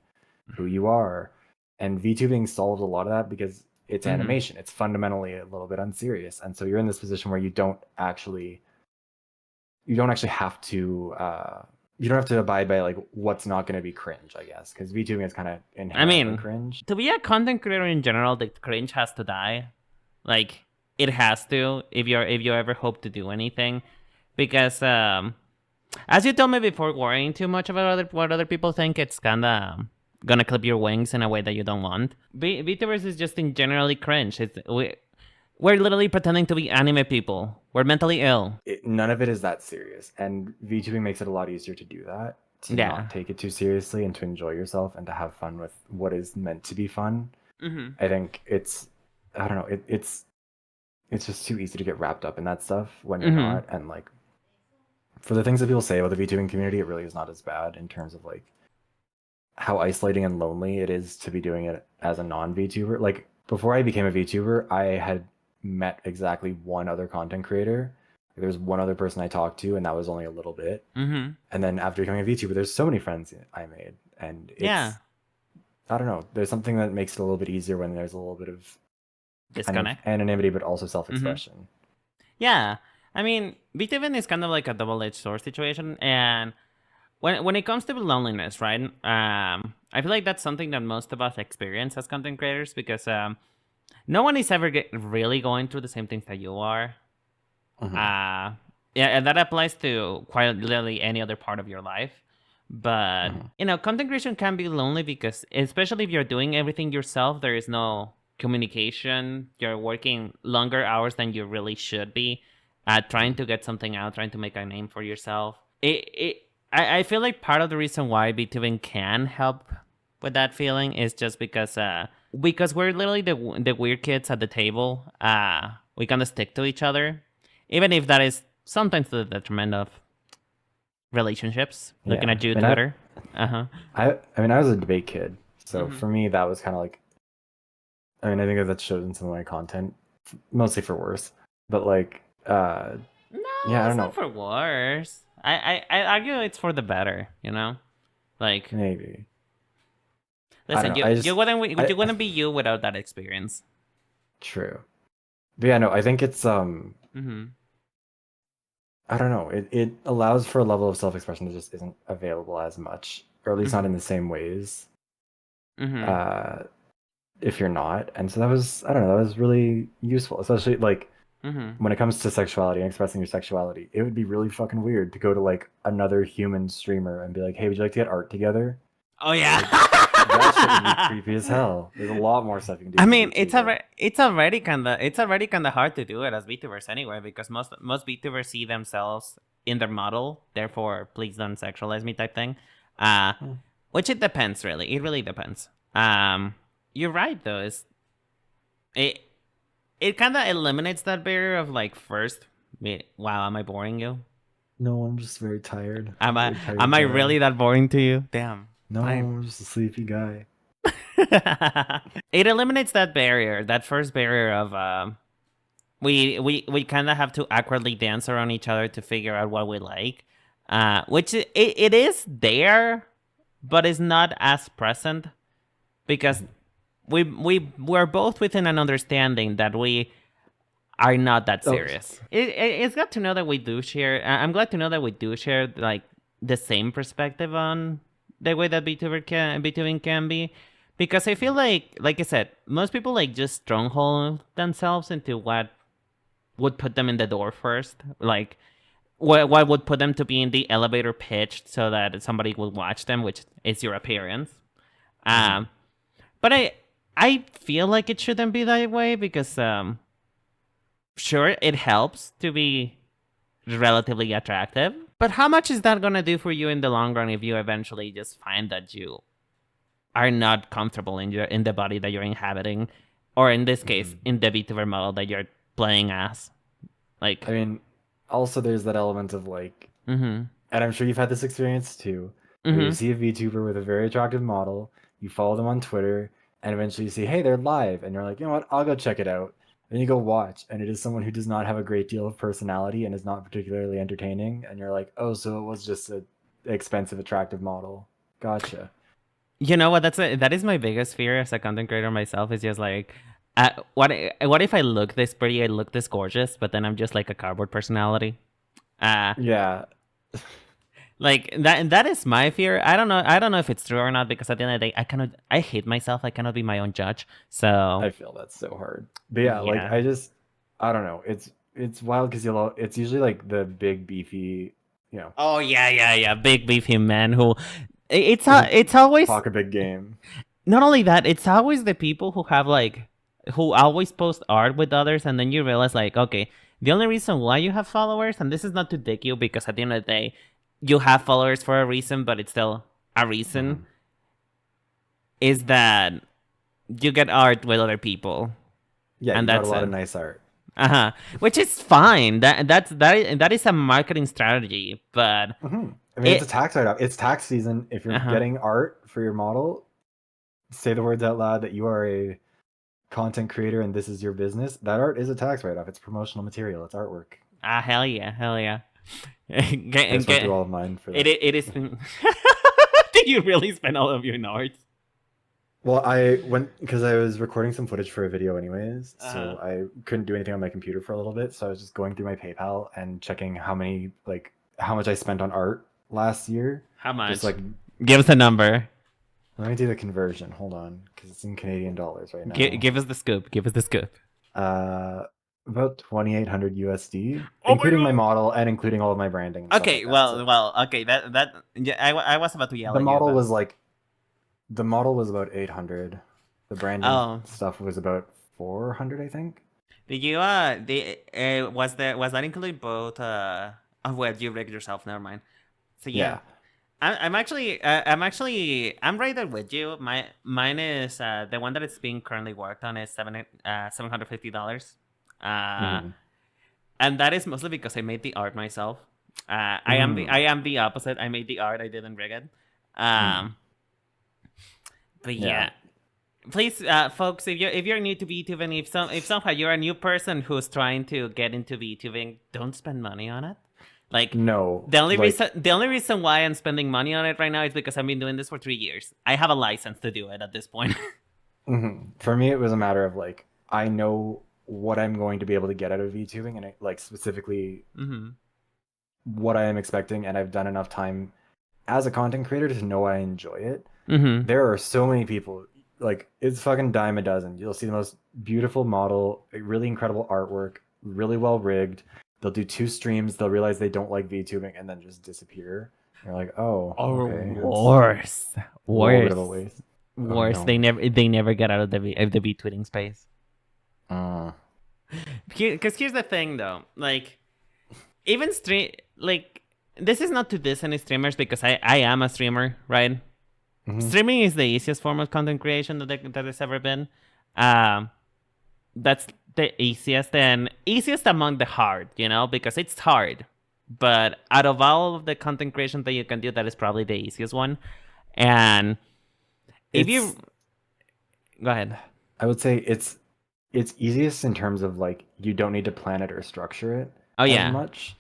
who you are. And VTubing solves a lot of that because it's animation. It's fundamentally a little bit unserious, and so you're in this position where you don't actually have to you don't have to abide by like what's not going to be cringe, I guess, because VTubing is kind of inherently cringe. To be a content creator in general, the cringe has to die. Like it has to if you ever hope to do anything, because as you told me before, worrying too much about what other people think, it's kind of gonna clip your wings in a way that you don't want. VTubers is just in generally cringe. We're literally pretending to be anime people. We're mentally ill. None of it is that serious, and VTubing makes it a lot easier to do that, to Yeah. not take it too seriously and to enjoy yourself and to have fun with what is meant to be fun. Mm-hmm. I think I don't know, it's just too easy to get wrapped up in that stuff when you're not, and like for the things that people say about the VTubing community, it really is not as bad in terms of like how isolating and lonely it is to be doing it as a non-VTuber. Like before I became a VTuber, I had met exactly one other content creator. There was one other person I talked to, and that was only a little bit. Mm-hmm. And then after becoming a VTuber, there's so many friends I made, and it's I don't know. There's something that makes it a little bit easier when there's a little bit of disconnect, anonymity, but also self-expression. Mm-hmm. Yeah, I mean, VTubing is kind of like a double-edged sword situation, and when it comes to loneliness, right? I feel like that's something that most of us experience as content creators, because no one is ever really going through the same things that you are. Mm-hmm. Yeah, and that applies to quite literally any other part of your life. But content creation can be lonely because, especially if you're doing everything yourself, there is no communication. You're working longer hours than you really should be, trying to get something out, trying to make a name for yourself. I feel like part of the reason why VTubing can help with that feeling is just because we're literally the weird kids at the table. We kind of stick to each other, even if that is sometimes to the detriment of relationships. Looking at you, Twitter. I mean, I was a debate kid, so for me that was kind of like, I mean, I think that shows in some of my content, mostly for worse. But like, no, yeah, I don't it's know. not for worse. I argue it's for the better. Like Maybe. listen, you wouldn't be you without that experience. True, but yeah, no, I think it's I don't know. It allows for a level of self-expression that just isn't available as much, or at least not in the same ways. If you're not, and so that was, I don't know, that was really useful, especially like when it comes to sexuality and expressing your sexuality. It would be really fucking weird to go to like another human streamer and be like, "Hey, would you like to get art together?" Oh yeah. That shit would be creepy as hell. There's a lot more stuff you can do. I mean, it's already kind of hard to do it as VTubers anyway, because most VTubers see themselves in their model, therefore please don't sexualize me type thing. Which it depends, really. It really depends. You're right though. It kind of eliminates that barrier of like, first, wow, am I boring you? No, I'm just very tired. Am I really that boring to you? Damn. No, I'm just a sleepy guy. It eliminates that barrier, that first barrier of we kind of have to awkwardly dance around each other to figure out what we like, which it is there, but is not as present, because we're both within an understanding that we are not that serious. It's glad to know that we do share. I'm glad to know that we do share like the same perspective on the way that VTubing can be, because I feel like I said, most people like just stronghold themselves into what would put them in the door first, like what would put them to be in the elevator pitched so that somebody would watch them, which is your appearance. But I feel like it shouldn't be that way, because sure, it helps to be relatively attractive, but how much is that gonna do for you in the long run if you eventually just find that you are not comfortable in the body that you're inhabiting, or in this case, in the VTuber model that you're playing as? Like, I mean, also there's that element of like, and I'm sure you've had this experience too, where you see a VTuber with a very attractive model, you follow them on Twitter, and eventually you see, hey, they're live, and you're like, you know what, I'll go check it out. Then you go watch, and it is someone who does not have a great deal of personality and is not particularly entertaining, and you're like, oh, so it was just an expensive, attractive model. Gotcha. You know what? That is my biggest fear as a content creator myself. Is just like, what if I look this pretty, I look this gorgeous, but then I'm just like a cardboard personality? Yeah. Like that is my fear. I don't know if it's true or not, because at the end of the day, I hate myself. I cannot be my own judge. So I feel that's so hard. But yeah, like I don't know. It's wild because it's usually like the big beefy, you know, Oh yeah, big beefy man who who it's always talk a big game. not only that, it's always the people who have like who always post art with others, and then you realize like, okay, the only reason why you have followers, and this is not to dick you because at the end of the day, you have followers for a reason, but it's still a reason, Hmm. is that you get art with other people, Yeah, and you got a that's lot it. of nice art. Uh-huh. Which is fine. That is a marketing strategy, but Hmm. I mean, it's a it tax write-off. It's tax season. If you're uh-huh. getting art for your model, say the words out loud that you are a content creator and this is your business. That art is a tax write-off. It's promotional material. It's artwork. Ah, hell yeah, hell yeah. I just went through all of mine for that. It is. Did you really spend all of your notes? Well, I went because I was recording some footage for a video anyways, Uh-huh. so I couldn't do anything on my computer for a little bit. So I was just going through my PayPal and checking how much I spent on art last year. How Just much? like, Give us a number. let me do the conversion. Hold on, because it's in Canadian dollars right now. Give us the scoop. Give us the scoop. Uh, about 2,800 USD, Oh my including my god. model and including all of my branding and stuff Okay, like that. So okay. That yeah, I was about to yell the at you, model but was like the model was about 800. The branding oh, stuff was about 400, I think. did you the was that include both oh well you rigged yourself. Never mind. So yeah, Yeah. I'm right there with you. Mine is the one that is being currently worked on is $750. Uh, Hmm. and that is mostly because I made the art myself. I Mm. am the opposite. I made the art. I didn't rig it. Mm. Um, but Yeah. yeah, please, folks, if you're new to VTubing, if somehow you're a new person who's trying to get into VTubing, don't spend money on it. Like No, like, the only reason why I'm spending money on it right now is because I've been doing this for 3 years. I have a license to do it at this point. for me, it was a matter of like, I know what I'm going to be able to get out of VTubing and like specifically Mm-hmm. what I am expecting. And I've done enough time as a content creator to know I enjoy it. Mm-hmm. There are so many people, like, it's fucking dime a dozen. You'll see the most beautiful model, really incredible artwork, really well rigged. They'll do 2 streams, they'll realize they don't like VTubing and then just disappear. You're like, oh, Or okay, that's worse, a little bit worse, of a waste. Oh worse. no. They never get out of the V tweeting space. Uh, Because here's the thing, though. Like, even stream, like, this is not to diss any streamers because I am a streamer, right? mhm. Streaming is the easiest form of content creation that there's ever been. Um, that's the easiest among the hard, because it's hard. But out of all of the content creation that you can do, that is probably the easiest one. And if you It's go ahead. I would say it's easiest in terms of like you don't need to plan it or structure it Oh as yeah. much.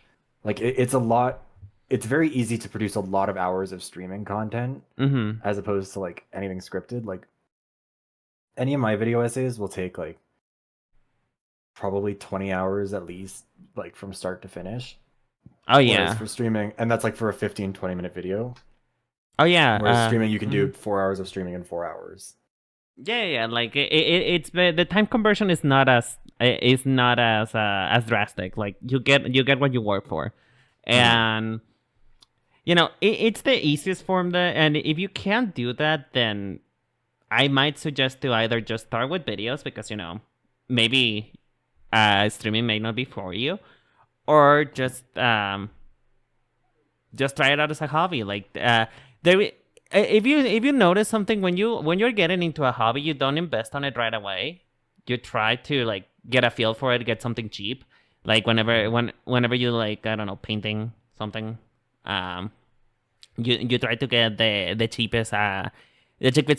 Like it's a lot. It's very easy to produce a lot of hours of streaming content Mm-hmm. as opposed to like anything scripted. Like any of my video essays will take like probably 20 hours at least, like from start to finish. Oh Whereas yeah. for streaming, and that's like for a 15-20 minute video. Oh yeah. Whereas streaming, you can Mhm. do 4 hours of streaming in 4 hours. Yeah. Like it's the time conversion is not as drastic. Like you get what you work for, Mm. and it's the easiest form. And if you can't do that, then I might suggest to either just start with videos because maybe streaming may not be for you, or just try it out as a hobby. Like if you notice something when you're getting into a hobby, you don't invest on it right away. You try to like get a feel for it, get something cheap. Like Mhm. whenever you like, I don't know, painting something, um, you try to get the cheapest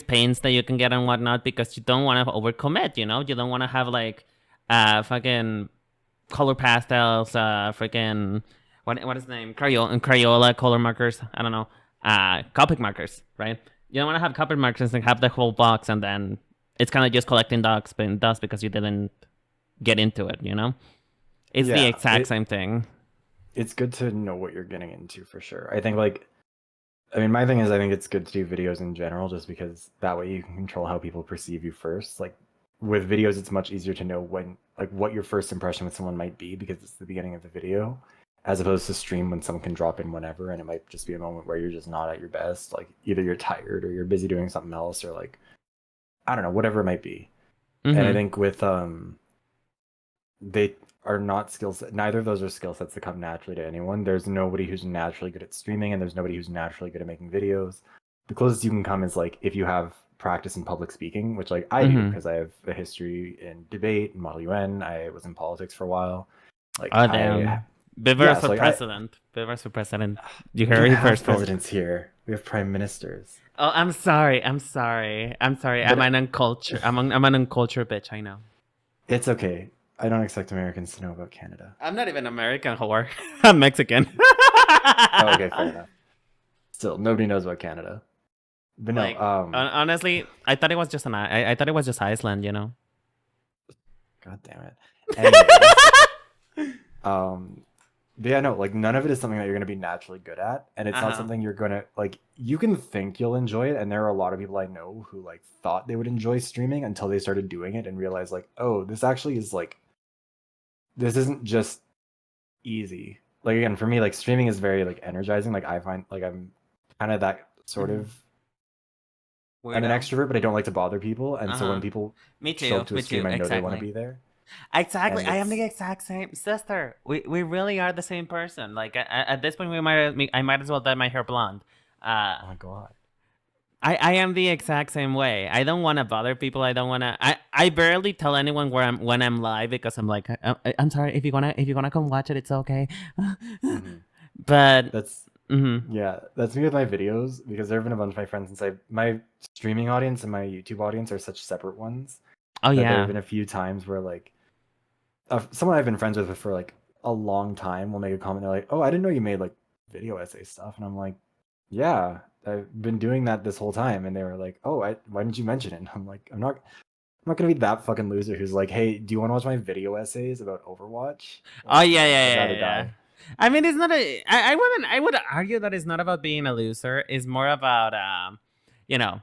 paints that you can get and whatnot because you don't want to overcommit. You don't want to have like fucking color pastels, freaking what is the name? Crayola color markers. I don't know. Copic markers, right? You don't want to have Copic markers and have the whole box, and then it's kind of just collecting dust because you didn't get into it. It's the Yeah, exact same thing. it's good to know what you're getting into for sure. I think like I mean my thing is I think it's good to do videos in general just because that way you can control how people perceive you first. Like with videos it's much easier to know when like what your first impression with someone might be because it's the beginning of the video, as opposed to stream when someone can drop in whenever, and it might just be a moment where you're just not at your best. Like either you're tired or you're busy doing something else, or like I don't know, whatever it might be. And I think with they are not skill set. Neither of those are skill sets that come naturally to anyone. There's nobody who's naturally good at streaming, and there's nobody who's naturally good at making videos. The closest you can come is like if you have practice in public speaking, which like I do because I have a history in debate and Model UN. I was in politics for a while. Like oh damn, Viveros for president. Viveros for president. You heard it first. Presidents here. We have prime ministers. Oh, I'm sorry. I'm an uncultured. I'm an uncultured bitch. I know. It's okay. I don't expect Americans to know about Canada. I'm not even American, whore. I'm Mexican. Oh, okay, fair enough. Still, nobody knows about Canada. But no, like, honestly, I thought it was just I thought it was just Iceland, you know. God damn it. Anyways, but yeah, no, like none of it is something that you're gonna be naturally good at, and it's not something you're gonna like. You can think you'll enjoy it, and there are a lot of people I know who like thought they would enjoy streaming until they started doing it and realized like, oh, this actually is like, this isn't just easy. Like again, for me, like streaming is very like energizing. Like I find like I'm kind of that sort of. Weirdo. I'm an extrovert, but I don't like to bother people, and so when people show up to a stream, I know they want to be there. Exactly, I am the exact same sister. We really are the same person. Like at this point, I might as well dye my hair blonde. Oh my god. I am the exact same way. I don't want to bother people. I don't want to. I barely tell anyone when I'm live because I'm like I'm sorry if you wanna come watch it, it's okay. But that's. Yeah, that's me with my videos because there have been a bunch of my friends since my streaming audience and my YouTube audience are such separate ones. Oh yeah, there have been a few times where like someone I've been friends with for like a long time will make a comment. They're like, "Oh, I didn't know you made like video essay stuff," and I'm like, "Yeah, I've been doing that this whole time." And they were like, "Oh, why didn't you mention it?" And I'm like, I'm not gonna be that fucking loser who's like, "Hey, do you want to watch my video essays about Overwatch?" Oh yeah. I mean, it's not I would argue that it's not about being a loser. It's more about, you know,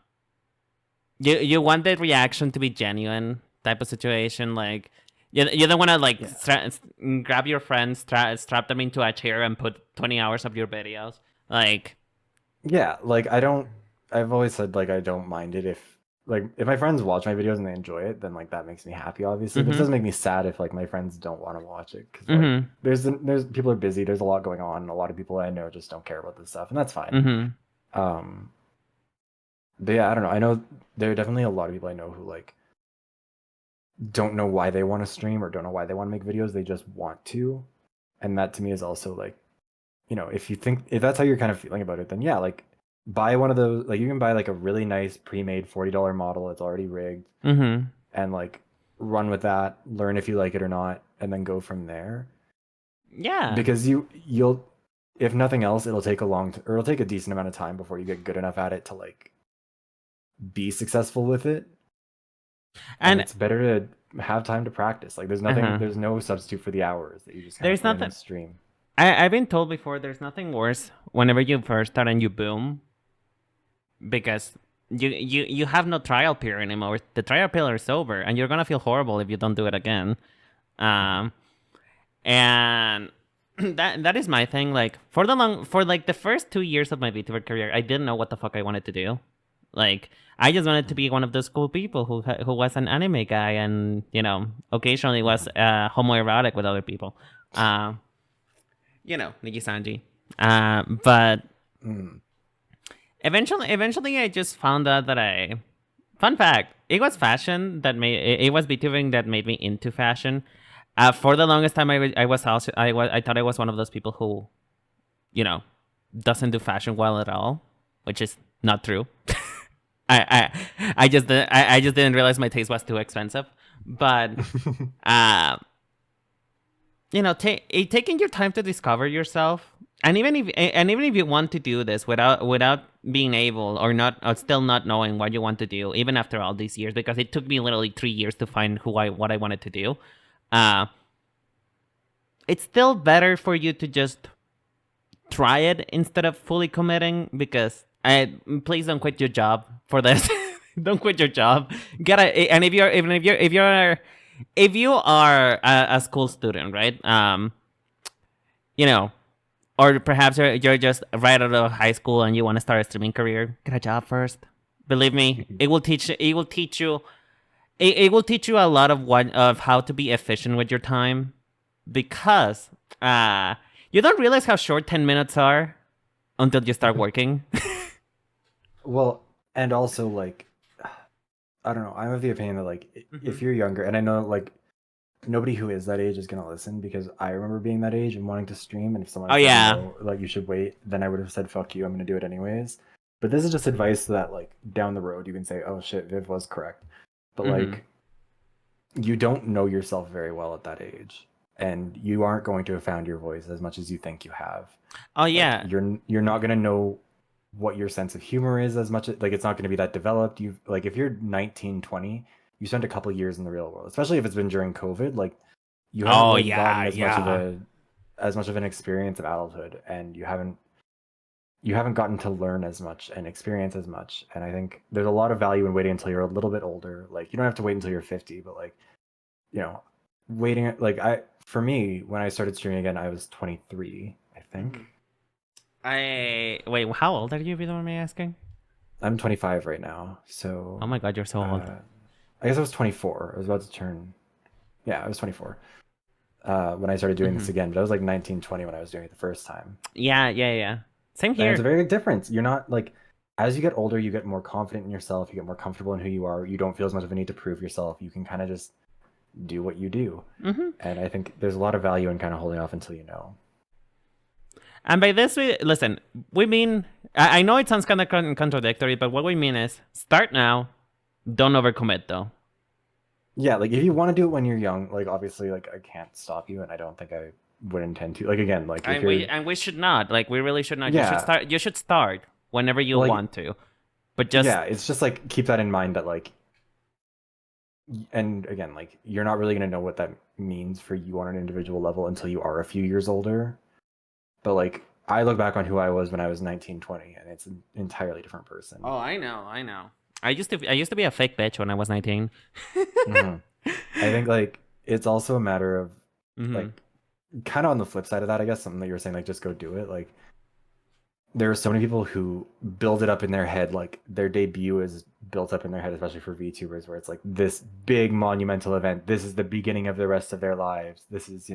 you want the reaction to be genuine type of situation. Like, you don't want to, like, grab your friends, strap them into a chair and put 20 hours of your videos. Like, yeah, like, I've always said, like, I don't mind it if my friends watch my videos and they enjoy it, then like that makes me happy. Obviously, but it doesn't make me sad if like my friends don't want to watch it because like, there's people are busy. There's a lot going on, and a lot of people I know just don't care about this stuff, and that's fine. But yeah, I don't know. I know there are definitely a lot of people I know who like don't know why they want to stream or don't know why they want to make videos. They just want to, and that to me is also like, you know, if that's how you're kind of feeling about it, then yeah, like. Buy one of those, like you can buy like a really nice pre-made $40 model that's already rigged and like run with that, learn if you like it or not, and then go from there. Yeah, because you'll if nothing else, it'll take a decent amount of time before you get good enough at it to like be successful with it. And it's better to have time to practice. Like there's no substitute for the hours that you just there's nothing stream. I've been told before there's nothing worse whenever you first start and you boom. Because you have no trial period anymore. The trial period is over, and you're gonna feel horrible if you don't do it again. And that is my thing. Like for the first 2 years of my VTuber career, I didn't know what the fuck I wanted to do. Like I just wanted to be one of those cool people who was an anime guy, and you know occasionally was homoerotic with other people. You know, Niki Sanji. But. Eventually, I just found out that fun fact, it was fashion that it was VTubing that made me into fashion. For the longest time, I thought I was one of those people who, you know, doesn't do fashion well at all, which is not true. I just didn't realize my taste was too expensive. But you know, taking your time to discover yourself. And even if you want to do this without being able or still not knowing what you want to do, even after all these years, because it took me literally 3 years to find what I wanted to do, it's still better for you to just try it instead of fully committing. Because please don't quit your job for this. Don't quit your job. And if if you are a school student, right? You know, or perhaps you're just right out of high school and you want to start a streaming career, get a job first. Believe me, it will teach you it will teach you a lot of how to be efficient with your time, because you don't realize how short 10 minutes are until you start working. Well, and also like, I don't know. I'm of the opinion that like if you're younger, and I know like nobody who is that age is gonna listen, because I remember being that age and wanting to stream, and if someone Oh said yeah. no, like you should wait, then I would have said fuck you, I'm gonna do it anyways. But this is just advice so that like down the road you can say, oh shit, Viv was correct. But like you don't know yourself very well at that age, and you aren't going to have found your voice as much as you think you have. Oh yeah. Like, you're not gonna know what your sense of humor is as much, like it's not going to be that developed. You like if you're 19, 20, you spent a couple years in the real world, especially if it's been during COVID, like you haven't really gotten as much of an experience of adulthood, and you haven't gotten to learn as much and experience as much. And I think there's a lot of value in waiting until you're a little bit older. Like you don't have to wait until you're 50, but like, you know, waiting, like for me, when I started streaming again, I was 23, I think. Wait, how old are you, if you don't mind me asking? I'm 25 right now, so. Oh my god, you're so old. I guess I was 24. I was about to turn. Yeah, I was 24 when I started doing this again. But I was like 19, 20 when I was doing it the first time. Yeah. Same here. And it's a very big difference. You're not like, as you get older, you get more confident in yourself. You get more comfortable in who you are. You don't feel as much of a need to prove yourself. You can kind of just do what you do. And I think there's a lot of value in kind of holding off until you know. And by this, we mean, I know it sounds kind of contradictory, but what we mean is start now, don't overcommit though. Yeah, like if you want to do it when you're young, like obviously, like I can't stop you, and I don't think I would intend to. Like again, like if we should not. Like we really should not. Yeah. You should start whenever you want to, but just it's just like keep that in mind that like, and again, like you're not really gonna know what that means for you on an individual level until you are a few years older. But like I look back on who I was when I was 19, 20, and it's an entirely different person. Oh, I know. I used to be a fake bitch when I was 19. I think like it's also a matter of like kind of on the flip side of that, I guess, something that you were saying, like just go do it. Like there are so many people who build it up in their head, like their debut is built up in their head, especially for VTubers, where it's like this big monumental event. This is the beginning of the rest of their lives. This is,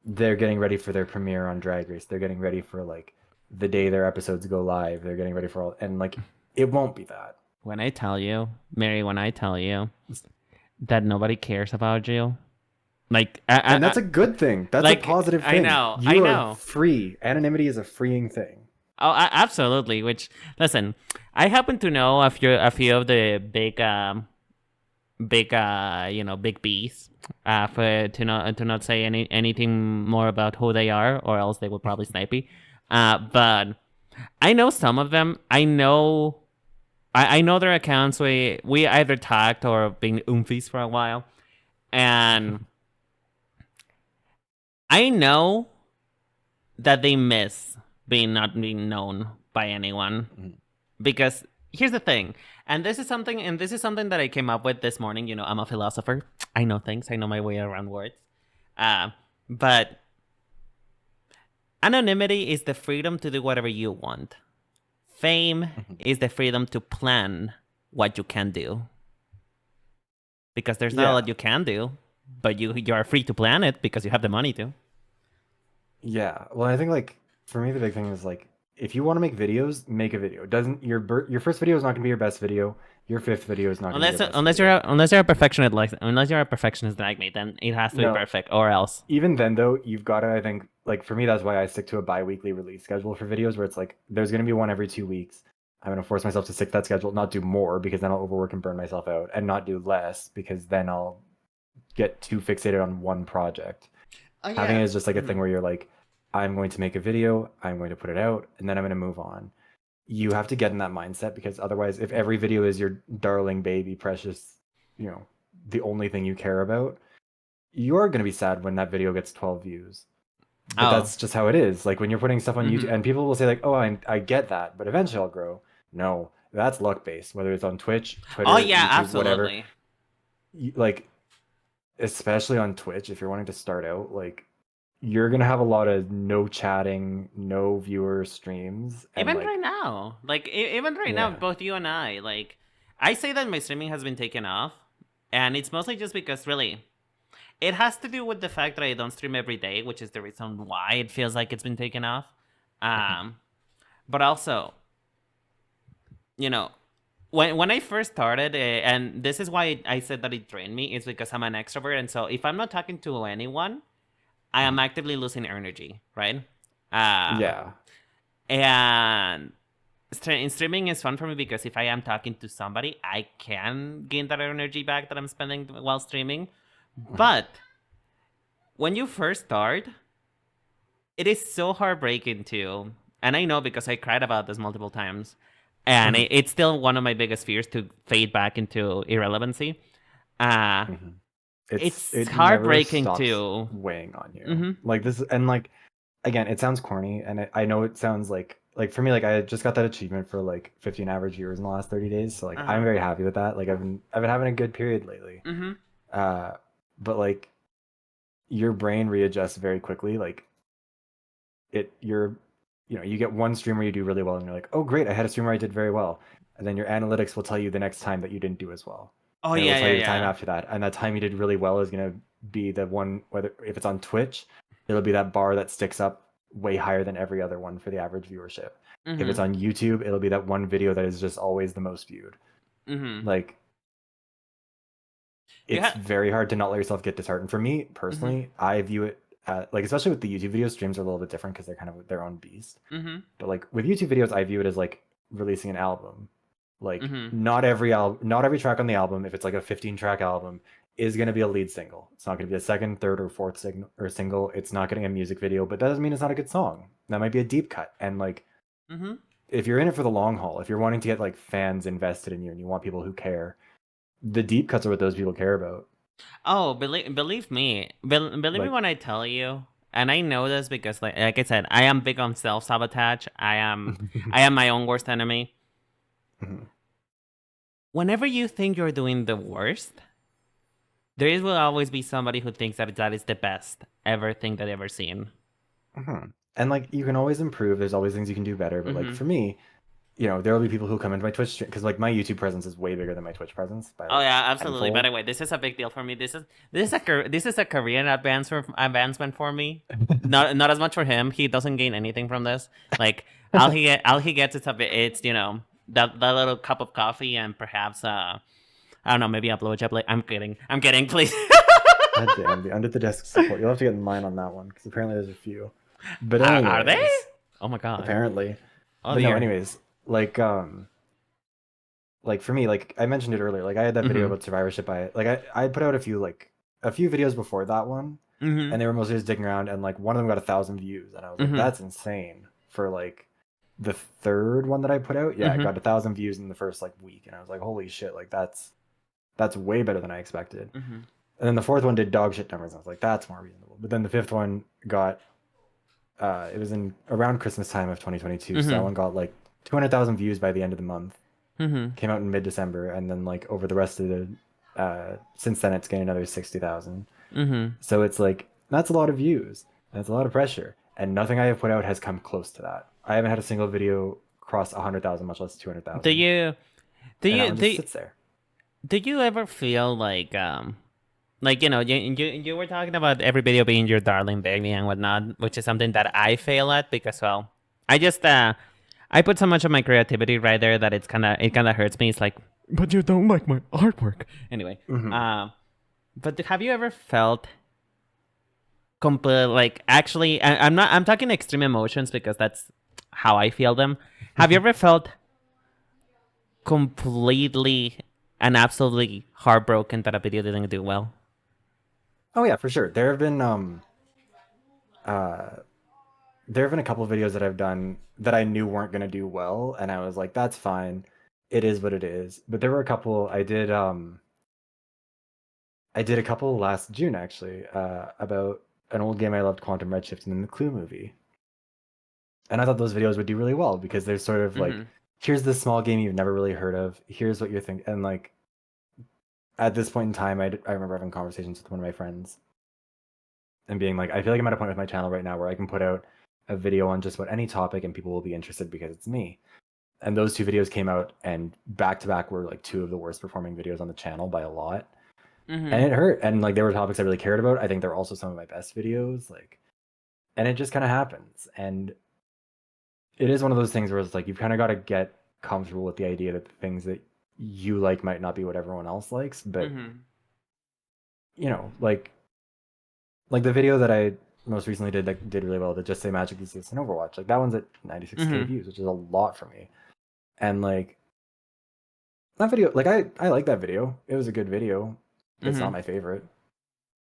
they're getting ready for their premiere on Drag Race. They're getting ready for like the day their episodes go live. They're getting ready for all, and like it won't be that. When I tell you, Mary, that nobody cares about you, like, and that's a good thing. That's like, a positive thing. I know. Are free. Anonymity is a freeing thing. Oh, absolutely. Which, listen, I happen to know a few of the big bees, to not say anything more about who they are, or else they would probably snipe me. But I know some of them. I know their accounts. We either tagged or been oomfies for a while, and I know that they miss not being known by anyone, because here's the thing, and this is something that I came up with this morning. I'm a philosopher. I know things. I know my way around words. But anonymity is the freedom to do whatever you want. Fame is the freedom to plan what you can do. Because there's not a lot you can do, but you are free to plan it because you have the money to. Yeah, well, I think like for me the big thing is like if you want to make videos, make a video. Doesn't your first video is not going to be your best video. Your fifth video is not going to be your best video. Unless you're a perfectionist like me, then it has to be perfect, or else. Even then though, you've got to, I think, like for me that's why I stick to a bi-weekly release schedule for videos, where it's like there's going to be one every 2 weeks. I'm going to force myself to stick to that schedule, not do more because then I'll overwork and burn myself out, and not do less because then I'll get too fixated on one project. Having it is just like a thing where you're like, I'm going to make a video, I'm going to put it out, and then I'm going to move on. You have to get in that mindset, because otherwise, if every video is your darling baby, precious, the only thing you care about, you're going to be sad when that video gets 12 views. But that's just how it is. Like when you're putting stuff on YouTube, and people will say like, oh, I get that, but eventually I'll grow. No, that's luck-based, whether it's on Twitch, Twitter, YouTube, absolutely. Whatever. Like, especially on Twitch, if you're wanting to start out, like you're gonna have a lot of no chatting, no viewer streams, and Even right like now, like even right now, yeah, both you and I, like, I say that my streaming has been taken off, and it's mostly just because really, it has to do with the fact that I don't stream every day, which is the reason why it feels like it's been taken off. Um, but also, you know, when I first started, and this is why I said that it drained me, is because I'm an extrovert, and so if I'm not talking to anyone, I am actively losing energy, right? Uh, yeah, and streaming is fun for me because if I am talking to somebody, I can gain that energy back that I'm spending while streaming. But when you first start, it is so heartbreaking too. And I know because I cried about this multiple times. And it's still one of my biggest fears to fade back into irrelevancy. Uh, it's it never heartbreaking stops too. weighing on you. Mm-hmm. Like this, and like again, it sounds corny, and I know it sounds like for me, like I just got that achievement for like 15 average viewers in the last 30 days, so like I'm Uh-huh. very happy with that. Like I've been having a good period lately. Mm-hmm. Uh, but like your brain readjusts very quickly. Like you're you get one stream where you do really well, and you're like, oh great, I had a stream where I did very well, and then your analytics will tell you the next time that you didn't do as well, Oh and it will yeah, tell yeah, you the time yeah. after that, and that time you did really well is gonna be the one, whether if it's on Twitch, it'll be that bar that sticks up way higher than every other one for the average viewership. If Mm-hmm. it's on YouTube, it'll be that one video that is just always the most viewed. Mm-hmm. Like You it's have. very hard to not let yourself get disheartened. For me Mm-hmm. personally, I view it like, especially with the YouTube videos, streams are a little bit different because they're kind of their own beast. Mm-hmm. But like with YouTube videos, I view it as like releasing an album. Like Mm-hmm. not every track on the album, if it's like a 15 track album, is going to be a lead single. It's not going to be a second, third, or fourth single. It's not getting a music video, but that doesn't mean it's not a good song. That might be a deep cut. And like Mm-hmm. if you're in it for the long haul, if you're wanting to get like fans invested in you and you want people who care, the deep cuts are what those people care about. Oh, believe me, believe me Like when I tell you, and I know this because, like I said, I am big on self sabotage. I am my own worst enemy. Whenever you think you're doing the worst, will always be somebody who thinks that that is the best ever thing that they've ever seen. and like you can always improve. There's always things you can do better. But like Mm-hmm. for me, there will be people who come into my Twitch stream because like my YouTube presence is way bigger than my Twitch presence by Oh like yeah, absolutely. By tenfold. the way, this is a big deal for me. This is a Korean advancement for me. Not as much for him. He doesn't gain anything from this. Like all he gets is it's that little cup of coffee and perhaps I don't know, maybe a blowjob. Like I'm kidding. Please. God damn, the under the desk support. You'll have to get in line on that one because apparently there's a few. But Are they? anyways, Oh my god. apparently. Oh But no, dear. anyways, like for me, like I mentioned it earlier, like I had that video Mhm. about survivorship. I put out a few videos before that one, Mhm. and they were mostly just digging around, and like one of them got 1,000 views, and I was like, Mhm. that's insane for like the third one that I put out. Yeah, it Mhm. got 1,000 views in the first like week, and I was like, holy shit, like that's way better than I expected. Mhm. And then the fourth one did dog shit numbers. And I was like, that's more reasonable. But then the fifth one got, it was in around Christmas time of 2022. So that Mhm. one got like 200,000 views by the end of the month. Mhm. Came out in mid-December, and then like over the rest of the, since then it's gained another 60,000. Mhm. So it's like that's a lot of views. That's a lot of pressure, and nothing I have put out has come close to that. I haven't had a single video cross 100,000, much less Do 200,000, you do and that you one just do sits there. do you ever feel like you were talking about every video being your darling baby and whatnot, which is something that I fail at because well, I just I put so much of my creativity right there that it kind of hurts me. It's like, but you don't like my artwork anyway. Hmm. But have you ever felt complete like actually? I'm talking extreme emotions because that's how I feel them. Have you ever felt completely and absolutely heartbroken that a video didn't do well? Oh yeah, for sure. Uh, there have been a couple of videos that I've done that I knew weren't gonna do well, and I was like, that's fine. It is what it is. But there were a couple I did a couple last June actually, about an old game I loved, Quantum Redshift, and then the Clue movie. And I thought those videos would do really well because they're sort of like, Mm-hmm. here's this small game you've never really heard of. Here's what you're thinking, and like at this point in time, I remember having conversations with one of my friends and being like, I feel like I'm at a point with my channel right now where I can put out a video on just about any topic and people will be interested because it's me. And those two videos came out, and back to back were like two of the worst performing videos on the channel by a lot. And it hurt. And like, they were topics I really cared about. I think they're also some of my best videos. Like, and it just kind of happens. And it is one of those things where it's like, you've kind of got to get comfortable with the idea that the things that you like might not be what everyone else likes. But, you know, like the video that I most recently did that did really well, that just say Magic exists in Overwatch. Like, that one's at 96K views, which is a lot for me. And like, that video, like, I like that video. It was a good video. It's not my favorite.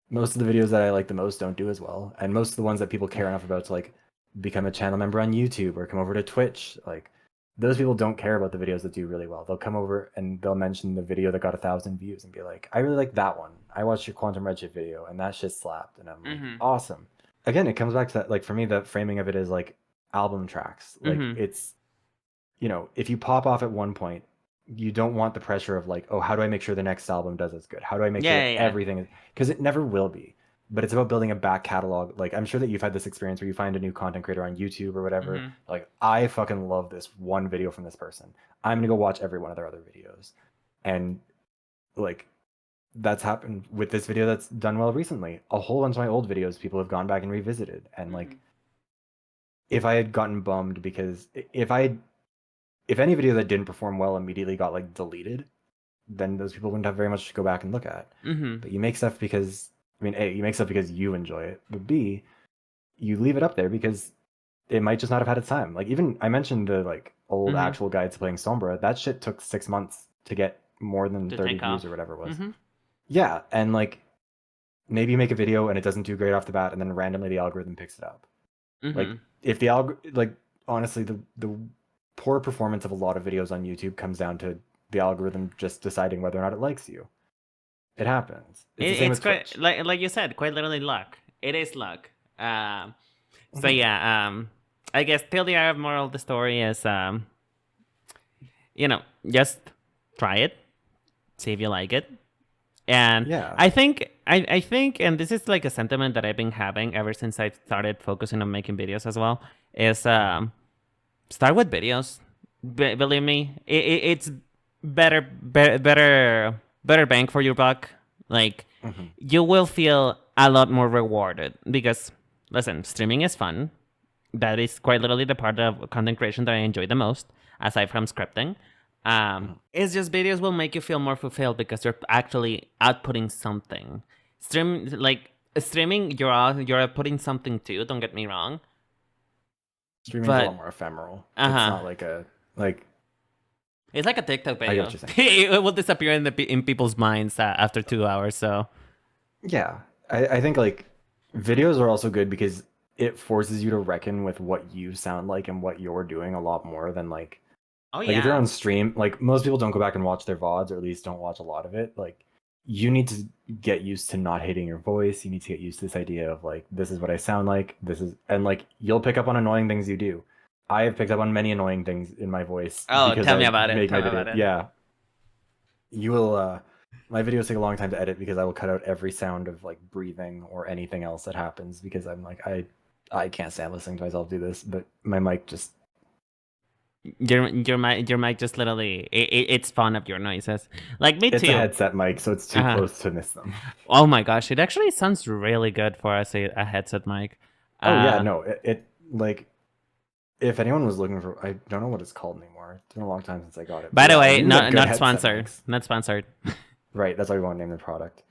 Most of the videos that I like the most don't do as well, and most of the ones that people care enough about to like become a channel member on YouTube or come over to Twitch, like, those people don't care about the videos that do really well. They'll come over and they'll mention the video that got 1,000 views and be like, I really like that one. I watched your Quantum Redshift video and that shit slapped. And I'm like, awesome. Again, it comes back to that, like, for me, the framing of it is like album tracks. Like, it's, you know, if you pop off at one point, you don't want the pressure of like, oh, how do I make sure the next album does as good? How do I make sure everything is, because it never will be. But it's about building a back catalog. Like, I'm sure that you've had this experience where you find a new content creator on YouTube or whatever. Like, I fucking love this one video from this person. I'm gonna go watch every one of their other videos. And like, that's happened with this video that's done well recently. A whole bunch of my old videos, people have gone back and revisited. And like, if I had gotten bummed because if any video that didn't perform well immediately got like deleted, then those people wouldn't have very much to go back and look at. But you make stuff because, I mean, A, you make stuff because you enjoy it, but B, you leave it up there because it might just not have had its time. Like, even I mentioned the like old actual guide to playing Sombra. That shit took 6 months to get more than 30 views or whatever it was. Yeah, and like, maybe you make a video and it doesn't do great off the bat, and then randomly the algorithm picks it up. Like, if the like, honestly, the poor performance of a lot of videos on YouTube comes down to the algorithm just deciding whether or not it likes you. It happens. It's quite, like you said, quite literally luck. It is luck. So yeah, I guess the moral of the story is, you know, just try it, see if you like it. And I think, and this is like a sentiment that I've been having ever since I started focusing on making videos as well, is start with videos. Believe me, it's better bang for your buck. Like, you will feel a lot more rewarded because, listen, streaming is fun. That is quite literally the part of content creation that I enjoy the most, aside from scripting. It's just videos will make you feel more fulfilled because you're actually outputting something. Streaming, you're outputting something too. Don't get me wrong. Streaming's a lot more ephemeral. It's not like a It's like a TikTok video. It will disappear in people's minds after 2 hours. So yeah, I think like videos are also good because it forces you to reckon with what you sound like and what you're doing a lot more than like. Like, if you're on stream, like, most people don't go back and watch their VODs, or at least don't watch a lot of it. Like, you need to get used to not hating your voice. You need to get used to this idea of like, this is what I sound like. And like, you'll pick up on annoying things you do. I have picked up on many annoying things in my voice. Oh, tell me about it. Yeah. You will, my videos take a long time to edit because I will cut out every sound of like breathing or anything else that happens because I'm like, I can't stand listening to myself do this, but my mic just. Your mic just literally it's fun of your noises. Like, me too. It's a headset mic, so it's too close to miss them. Oh my gosh, it actually sounds really good for a headset mic. Oh yeah, no, it like, if anyone was looking for, I don't know what it's called anymore. It's been a long time since I got it. By the way, not sponsored. Not sponsored. Right, that's why we want to name the product.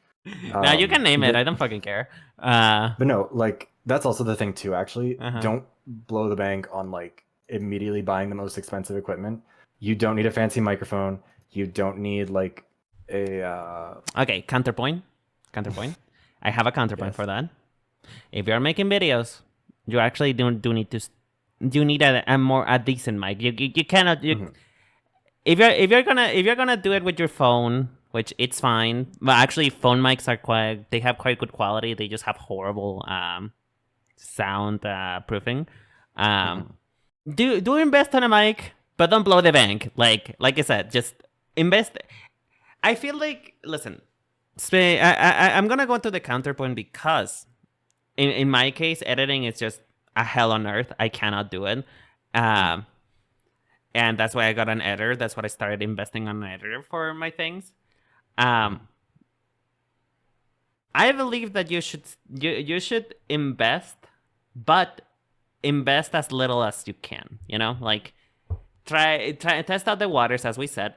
Now you can name it. I don't fucking care. But no, like, that's also the thing too. Actually, don't blow the bank on like immediately buying the most expensive equipment. You don't need a fancy microphone. You don't need like a Okay, counterpoint. I have a counterpoint for that. If you're making videos, you actually do need a decent mic. You cannot if you're gonna do it with your phone, which it's fine. But actually, phone mics they have quite good quality. They just have horrible sound proofing. Do invest on a mic, but don't blow the bank. Like I said, just invest. I feel like, listen, I'm gonna go to the counterpoint because in my case, editing is just a hell on earth. I cannot do it. Um, and that's why I got an editor. That's why I started investing on an editor for my things. I believe that you should invest, but invest as little as you can. You know, like try test out the waters, as we said.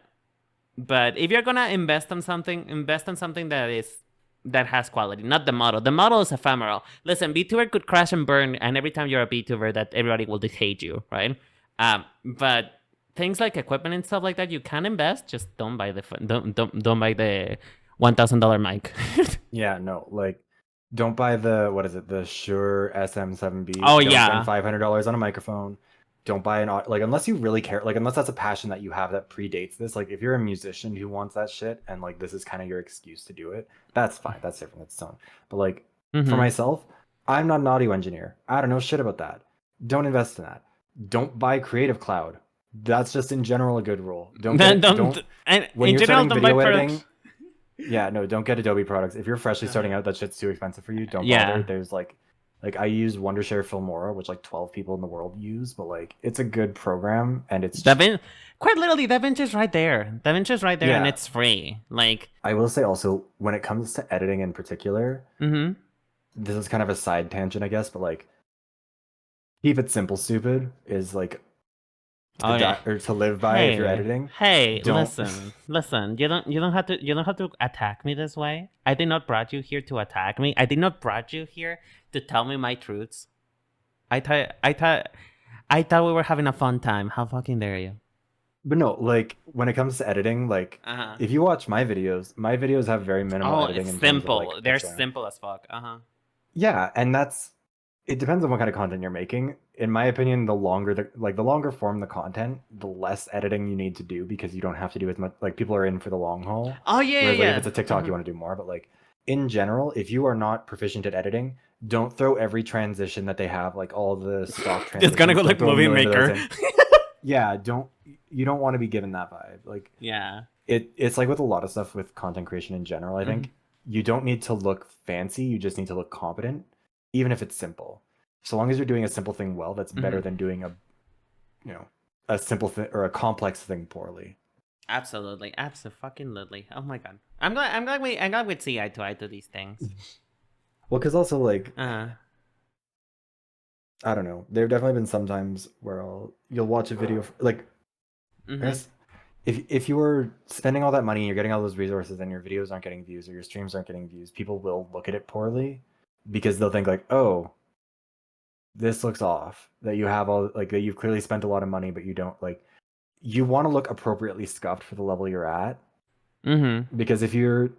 But if you're gonna invest on something, invest on something that has quality, not the model. The model is ephemeral. Listen, VTuber could crash and burn, and every time you're a VTuber, that everybody will hate you, right? But things like equipment and stuff like that, you can invest. Just don't buy the don't buy the $1,000 mic. Yeah, no, like don't buy the what is it, the Shure SM7B. Oh, don't yeah. spend $500 on a microphone. Don't buy like unless you really care, like unless that's a passion that you have that predates this. Like if you're a musician who wants that shit and like this is kind of your excuse to do it, that's fine. That's different. That's its own. But like for myself, I'm not an audio engineer. I don't know shit about that. Don't invest in that. Don't buy Creative Cloud. That's just in general a good rule. Don't when you're starting video editing. Yeah, no, don't get Adobe products. If you're freshly starting out, that shit's too expensive for you. Don't bother. There's like I use Wondershare Filmora, which like 12 people in the world use, but like it's a good program and it's quite literally DaVinci's right there. DaVinci's right there, and it's free. Like I will say also when it comes to editing in particular, this is kind of a side tangent, I guess, but like keep it simple, stupid is like or to live by if you're editing. Hey, listen. You don't have to attack me this way. I did not brought you here to attack me. I did not brought you here to tell me my truths. I thought we were having a fun time. How fucking dare you? But no, like when it comes to editing, like if you watch my videos have very minimal editing. It's simple. Of, like, they're simple as fuck. Yeah, and it depends on what kind of content you're making. In my opinion, the longer form the content, the less editing you need to do because you don't have to do as much. Like people are in for the long haul. Oh yeah, Whereas, like, if it's a TikTok, you want to do more. But like in general, if you are not proficient at editing, don't throw every transition that they have, like all the stock transitions. It's gonna go like Movie Maker. Yeah, you don't want to be given that vibe. Like it's like with a lot of stuff with content creation in general. I think you don't need to look fancy. You just need to look competent, even if it's simple. So long as you're doing a simple thing well, that's better than doing a simple thing or a complex thing poorly. Absolutely. Oh my god. I'm glad we'd see eye to eye to these things. Well, because also like I don't know. There have definitely been some times where you'll watch a video like I guess if you were spending all that money and you're getting all those resources and your videos aren't getting views or your streams aren't getting views, people will look at it poorly because they'll think like, oh, this looks off. That you have that you've clearly spent a lot of money, but you don't like. You want to look appropriately scuffed for the level you're at. Because if you're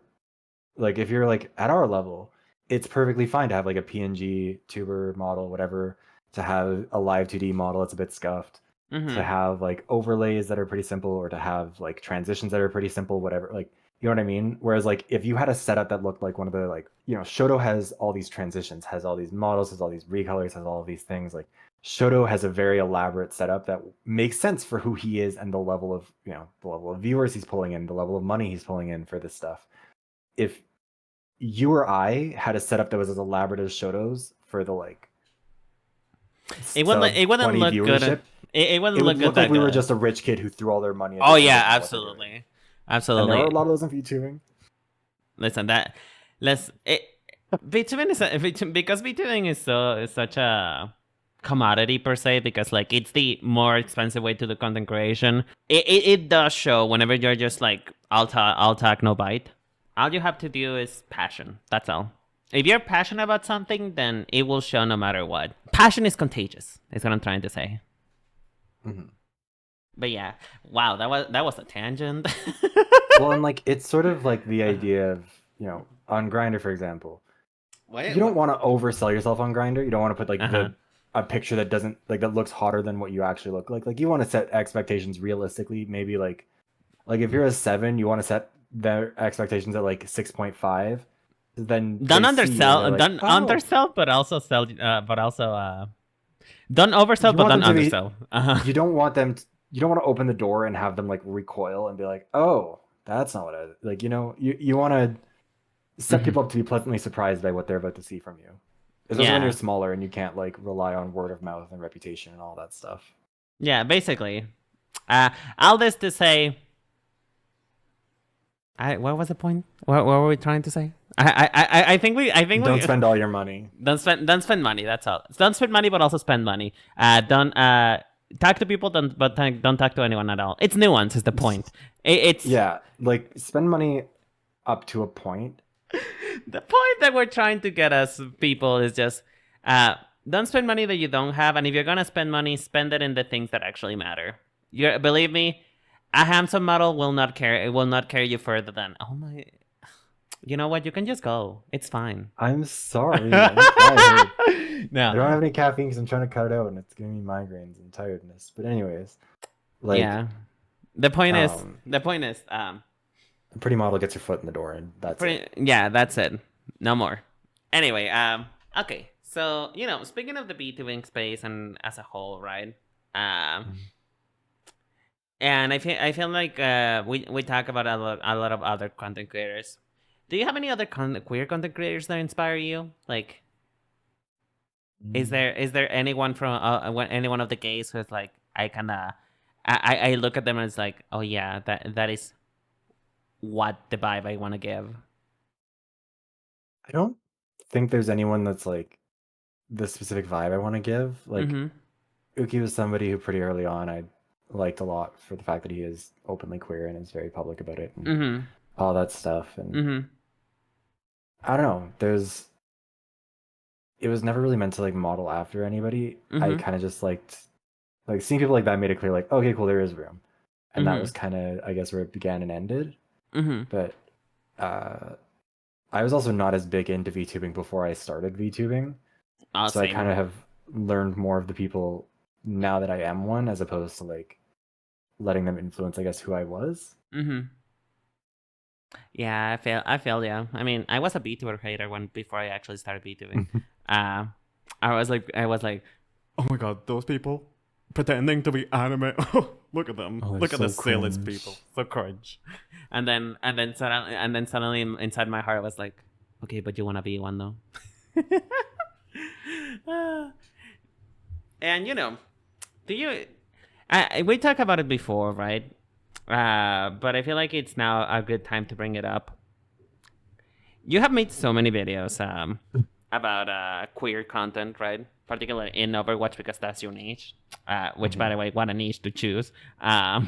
at our level, it's perfectly fine to have like a PNG tuber model, whatever, to have a live 2D model that's a bit scuffed, to have like overlays that are pretty simple, or to have like transitions that are pretty simple, whatever. Like, you know what I mean? Whereas like if you had a setup that looked like one of the like, Shoto has all these transitions, has all these models, has all these recolors, has all of these things. Like Shoto has a very elaborate setup that makes sense for who he is and the level of viewers he's pulling in, the level of money he's pulling in for this stuff. If you or I had a setup that was as elaborate as Shoto's for the like, it wouldn't look good. It wouldn't look good. Like we were just a rich kid who threw all their money. Oh yeah, absolutely. And there are a lot of those in VTubing. Listen, VTubing because VTubing is such a commodity per se, because like it's the more expensive way to do content creation. It does show whenever you're just like I'll talk no bite. All you have to do is passion. That's all. If you're passionate about something, then it will show no matter what. Passion is contagious. Is what I'm trying to say. But yeah, wow, that was a tangent. Well, and like it's sort of like the idea of on Grindr, for example. You don't want to oversell yourself on Grindr. You don't want to put like a picture that doesn't like that looks hotter than what you actually look like. Like you want to set expectations realistically. Maybe like if you're a 7, you want to set their expectations at like 6.5. Then don't undersell, undersell, but also sell. Don't oversell, but don't undersell. You don't want them. You don't want to open the door and have them like recoil and be like, "Oh, That's not what I like. You want to set people up to be pleasantly surprised by what they're about to see from you, especially when Yeah. you're smaller and you can't like rely on word of mouth and reputation and all that stuff. Yeah, basically. All this to say, what was the point? What were we trying to say? I think we Don't spend all your money. don't spend money. That's all. Don't spend money, but also spend money. Don't talk to people. Don't talk to anyone at all. It's nuance is the point. It's Yeah, like spend money up to a point. the point that we're trying to get us people is just don't spend money that you don't have, and if you're gonna spend money, spend it in the things that actually matter. Believe me, a handsome model will not carry. It will not carry you further than oh my. You know what? You can just go. It's fine. I'm sorry. I'm tired. No. I don't have any caffeine because I'm trying to cut it out, and it's giving me migraines and tiredness. But anyways, like Yeah. The point is, a pretty model gets your foot in the door, and that's it. yeah, that's it. No more. Anyway, okay. So, speaking of the B2Wing space and as a whole, right? And I feel like we talk about a lot of other content creators. Do you have any other queer content creators that inspire you? Like, is there anyone from any one of the gays who's like I look at them and it's like, oh yeah, that is what the vibe I want to give. I don't think there's anyone that's like the specific vibe I want to give. Like Uki was somebody who pretty early on I liked a lot for the fact that he is openly queer and is very public about it and all that stuff. And I don't know. It was never really meant to like model after anybody. I kind of just liked like seeing people like that made it clear like, okay, cool, there is room. And that was kind of, I guess, where it began and ended. But I was also not as big into VTubing before I started VTubing. So I kind of have learned more of the people now that I am one, as opposed to like letting them influence, I guess, who I was. Yeah, I feel yeah. I mean, I was a VTuber hater before I actually started VTubing. I was like, oh my god, those people pretending to be anime. Look at them. Oh, look at so the silliest cringe. people. So cringe. And then suddenly inside my heart was like, okay, but you want to be one though. And do you? We talked about it before, right? But I feel like it's now a good time to bring it up. You have made so many videos about queer content, right? Particularly in Overwatch because that's your niche. Which, by the way, what a niche to choose. But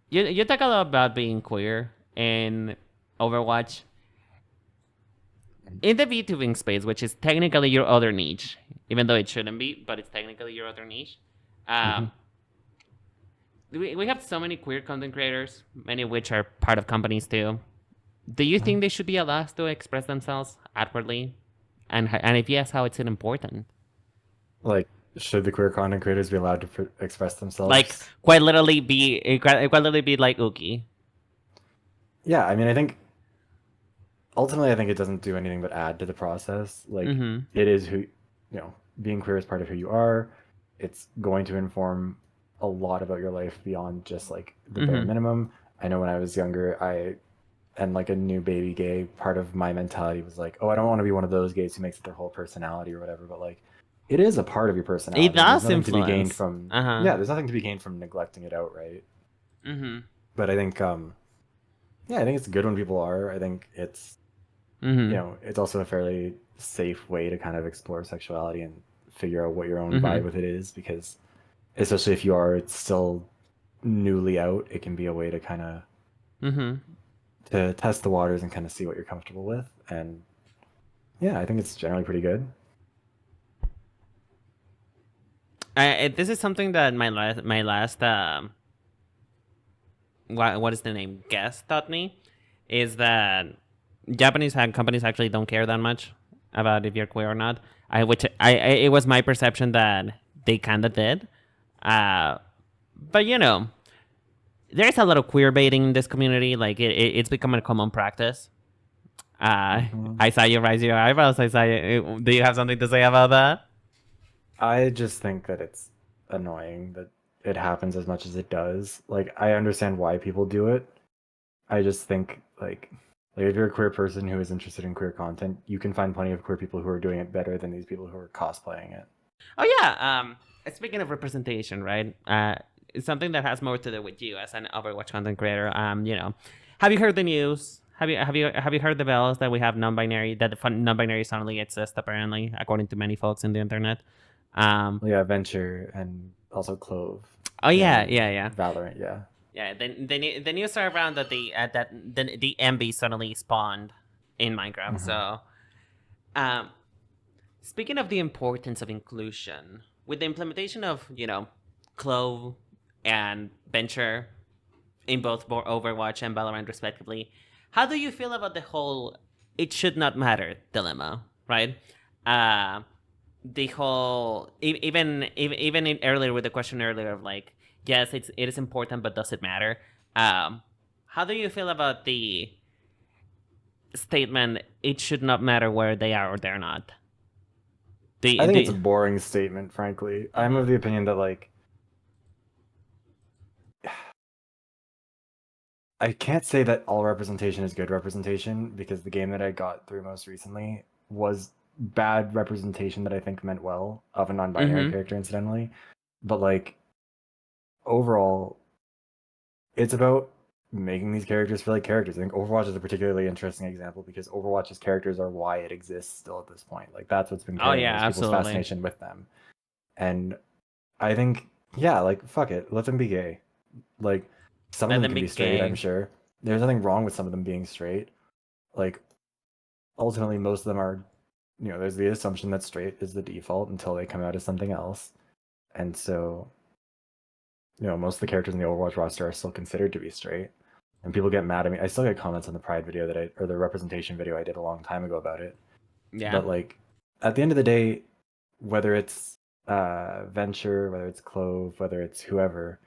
you talk a lot about being queer in Overwatch. In the VTubing space, which is technically your other niche, even though it shouldn't be, but it's technically your other niche. We have so many queer content creators, many of which are part of companies too. Do you think they should be allowed to express themselves outwardly? And if yes, how is it important? Like, should the queer content creators be allowed to express themselves? Like, quite literally be like Uki. Yeah, I mean, I think ultimately, I think it doesn't do anything but add to the process. Like, it is being queer is part of who you are. It's going to inform a lot about your life beyond just like the bare minimum. I know when I was younger, and like a new baby gay, part of my mentality was like, oh, I don't want to be one of those gays who makes it their whole personality or whatever. But like, it is a part of your personality. It does There's nothing influence. to be gained from. Yeah, there's nothing to be gained from neglecting it outright. But I think, I think it's good when people are. I think it's, it's also a fairly safe way to kind of explore sexuality and figure out what your own vibe with it is, because especially if you are still newly out, it can be a way to kind of to test the waters and kind of see what you're comfortable with. And yeah, I think it's generally pretty good. This is something that my last what is the name guest taught me, is that Japanese companies actually don't care that much about if you're queer or not. It was my perception that they kind of did. But there's a lot of queer baiting in this community. Like it's become a common practice. I saw you raise your eyebrows. Do you have something to say about that? I just think that it's annoying that it happens as much as it does. Like, I understand why people do it. I just think like if you're a queer person who is interested in queer content, you can find plenty of queer people who are doing it better than these people who are cosplaying it. Oh yeah. Speaking of representation, right? It's something that has more to do with you as an Overwatch content creator. Have you heard the news? Have you heard the bells that we have non-binary, that the non-binary suddenly exist apparently, according to many folks in the internet? Well, yeah, Venture and also Clove. Oh yeah, in yeah. Valorant, yeah. Yeah, the news are around that the MB suddenly spawned in Minecraft. So, um, speaking of the importance of inclusion, with the implementation of Clove and Venture in both Overwatch and Valorant respectively, how do you feel about the whole "it should not matter" dilemma? Right. The whole earlier with the question earlier of like, yes, it is important, but does it matter? How do you feel about the statement "it should not matter where they are or they're not"? I think it's a boring statement, frankly. I'm of the opinion that like I can't say that all representation is good representation, because the game that I got through most recently was bad representation that I think meant well of a non-binary character, incidentally. But like overall, it's about making these characters feel like characters. I think Overwatch is a particularly interesting example because Overwatch's characters are why it exists still at this point. Like that's what's been carrying people's fascination with them. And I think, yeah, like fuck it, let them be gay. Like some of them can be straight, I'm sure. There's nothing wrong with some of them being straight. Like ultimately most of them are, there's the assumption that straight is the default until they come out as something else. And so, most of the characters in the Overwatch roster are still considered to be straight. And people get mad at me. I still get comments on the Pride video or the representation video I did a long time ago about it. Yeah. But like, at the end of the day, whether it's Venture, whether it's Clove, whether it's whoever,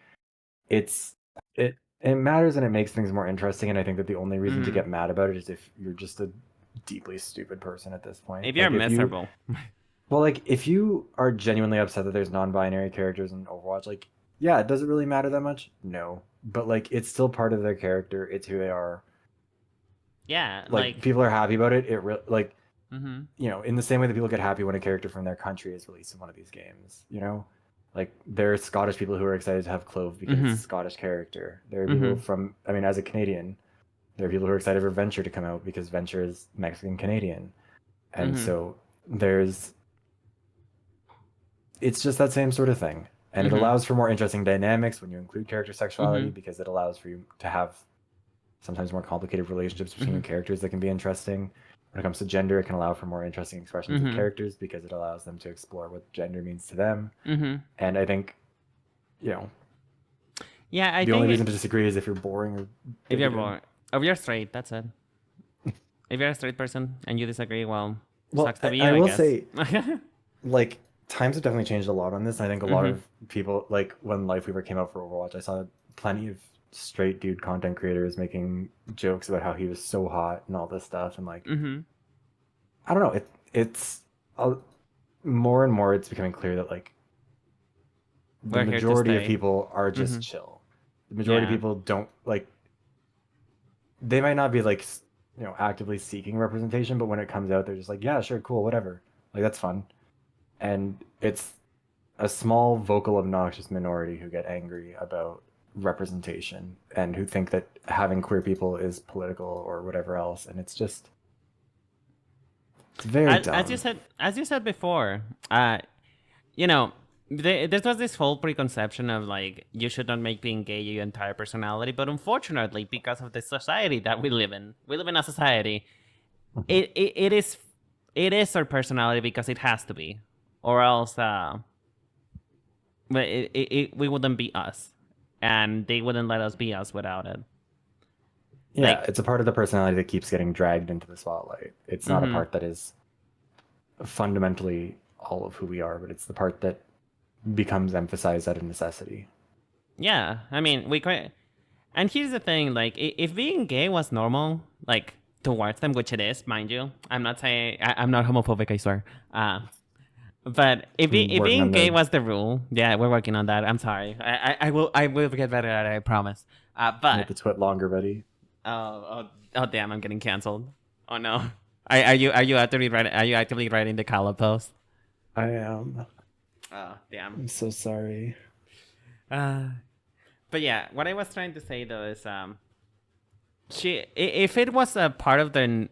it matters and it makes things more interesting. And I think that the only reason to get mad about it is if you're just a deeply stupid person at this point. If you're miserable. Well, like if you are genuinely upset that there's non-binary characters in Overwatch, like yeah, does it really matter that much? No, but like it's still part of their character. It's who they are. Yeah, like people are happy about it. It like in the same way that people get happy when a character from their country is released in one of these games. Like there are Scottish people who are excited to have Clove because it's a Scottish character. There are people from, as a Canadian, there are people who are excited for Venture to come out because Venture is Mexican Canadian, and so it's just that same sort of thing. And it allows for more interesting dynamics when you include character sexuality, because it allows for you to have sometimes more complicated relationships between characters that can be interesting. When it comes to gender, it can allow for more interesting expressions of characters because it allows them to explore what gender means to them. And I think, the only reason to disagree is if you're boring or if you're boring. If you're straight, that's it. If you're a straight person and you disagree, well sucks to be you, I will guess. say, like, times have definitely changed a lot on this. I think a lot of people, like when Lifeweaver came out for Overwatch, I saw plenty of straight dude content creators making jokes about how he was so hot and all this stuff, and like I don't know, it's more and more it's becoming clear that like the majority of people are just chill. The majority of people don't like, they might not be like actively seeking representation, but when it comes out they're just like, yeah, sure, cool, whatever, like that's fun. And it's a small vocal obnoxious minority who get angry about representation and who think that having queer people is political or whatever else, and it's very dumb. As you said before, there was this whole preconception of like you should not make being gay your entire personality, but unfortunately, because of the society that we live in a society, it is our personality because it has to be, or else we wouldn't be us. And they wouldn't let us be us without it. Yeah, it's a part of the personality that keeps getting dragged into the spotlight. It's not a part that is fundamentally all of who we are, but it's the part that becomes emphasized out of necessity. Yeah, I mean, and here's the thing, like, if being gay was normal, like, towards them, which it is, mind you, I'm not saying, I'm not homophobic, I swear. But if Working being on gay the was the rule, yeah, we're working on that. I'm sorry. I will get better at it. I promise. get But the twit longer ready. oh damn, I'm getting canceled. Oh no. Are you actively writing the collab post? I am. Oh damn. I'm so sorry. But yeah, what I was trying to say though is if it was a part of the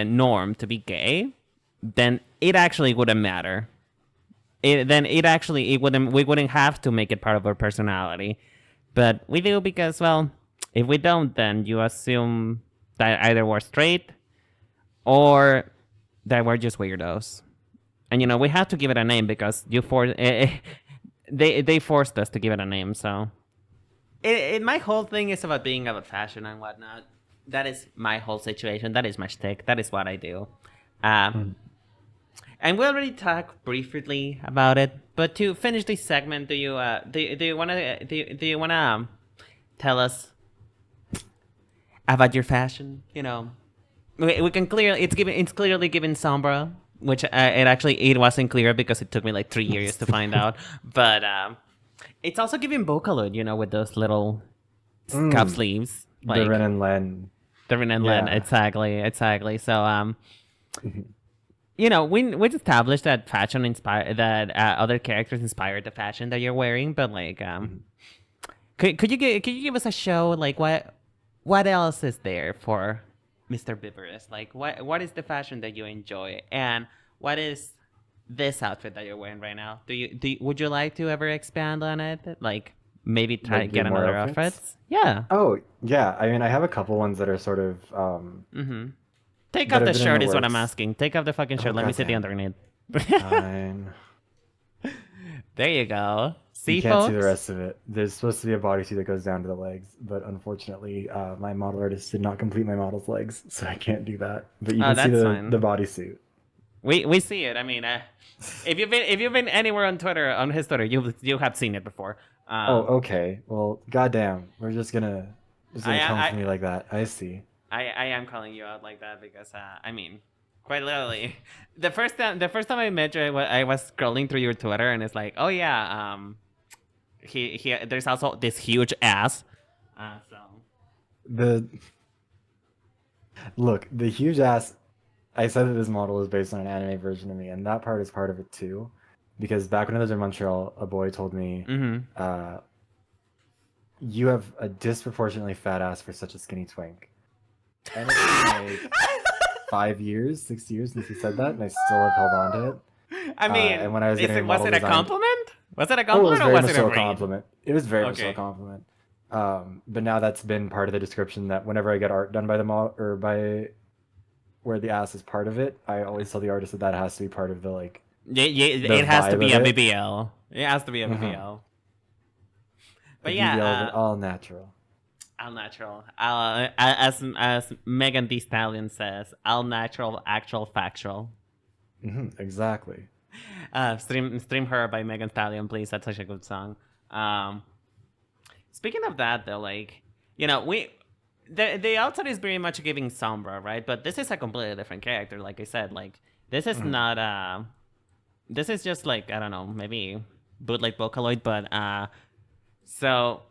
norm to be gay, then it actually wouldn't matter. It wouldn't we wouldn't have to make it part of our personality, but we do because, well, if we don't, then you assume that either we're straight or that we're just weirdos. And we have to give it a name because they forced us to give it a name. So my whole thing is about being about fashion and whatnot. That is my whole situation. That is my shtick. That is what I do. And we already talked briefly about it. But to finish this segment, do you wanna tell us about your fashion? We can it's clearly given Sombra, which it wasn't clear because it took me like 3 years to find out. But it's also giving Vocaloid, with those little cuff sleeves. Like, the Rinen Len. The Rinen Len, exactly. So we established that fashion other characters inspired the fashion that you're wearing, but like could you give us a show, like what else is there for Mr. Viveros? Like what is the fashion that you enjoy, and what is this outfit that you're wearing right now? Would you like to ever expand on it? Like maybe try to get another outfits? Yeah. Oh yeah, I mean I have a couple ones that are sort of Take off the shirt is what I'm asking. Take off the fucking shirt. Let me see the underneath. Fine. There you go. You can't see the rest of it. There's supposed to be a bodysuit that goes down to the legs, but unfortunately, my model artist did not complete my model's legs, so I can't do that. But you can see the bodysuit. We see it. I mean, if you've been anywhere on Twitter, on his Twitter, you have seen it before. Okay. Well, goddamn, we're just gonna come for me like that. I see. I am calling you out like that because I mean, quite literally, the first time I met you, I was scrolling through your Twitter and it's like, oh yeah, there's also this huge ass. The huge ass. I said that this model is based on an anime version of me, and that part is part of it too, because back when I was in Montreal, a boy told me, "You have a disproportionately fat ass for such a skinny twink." And it's been like 6 years since he said that, and I still have held on to it. I mean, and when I was was it a compliment? Was it a compliment or was it a compliment? It was very much so a compliment. But now that's been part of the description that whenever I get art done by the model or by where the ass is part of it, I always tell the artist that has to be part of the like. It has to be a BBL. It has to be a BBL. But BBL, all natural. All natural. As Megan Thee Stallion says, all natural, actual, factual. Exactly. Stream Her by Megan Thee Stallion, please. That's such a good song. Speaking of that, though, like, the outside is very much giving Sombra, right? But this is a completely different character. Like I said, like this is not this is just like, I don't know, maybe bootleg Vocaloid, but so.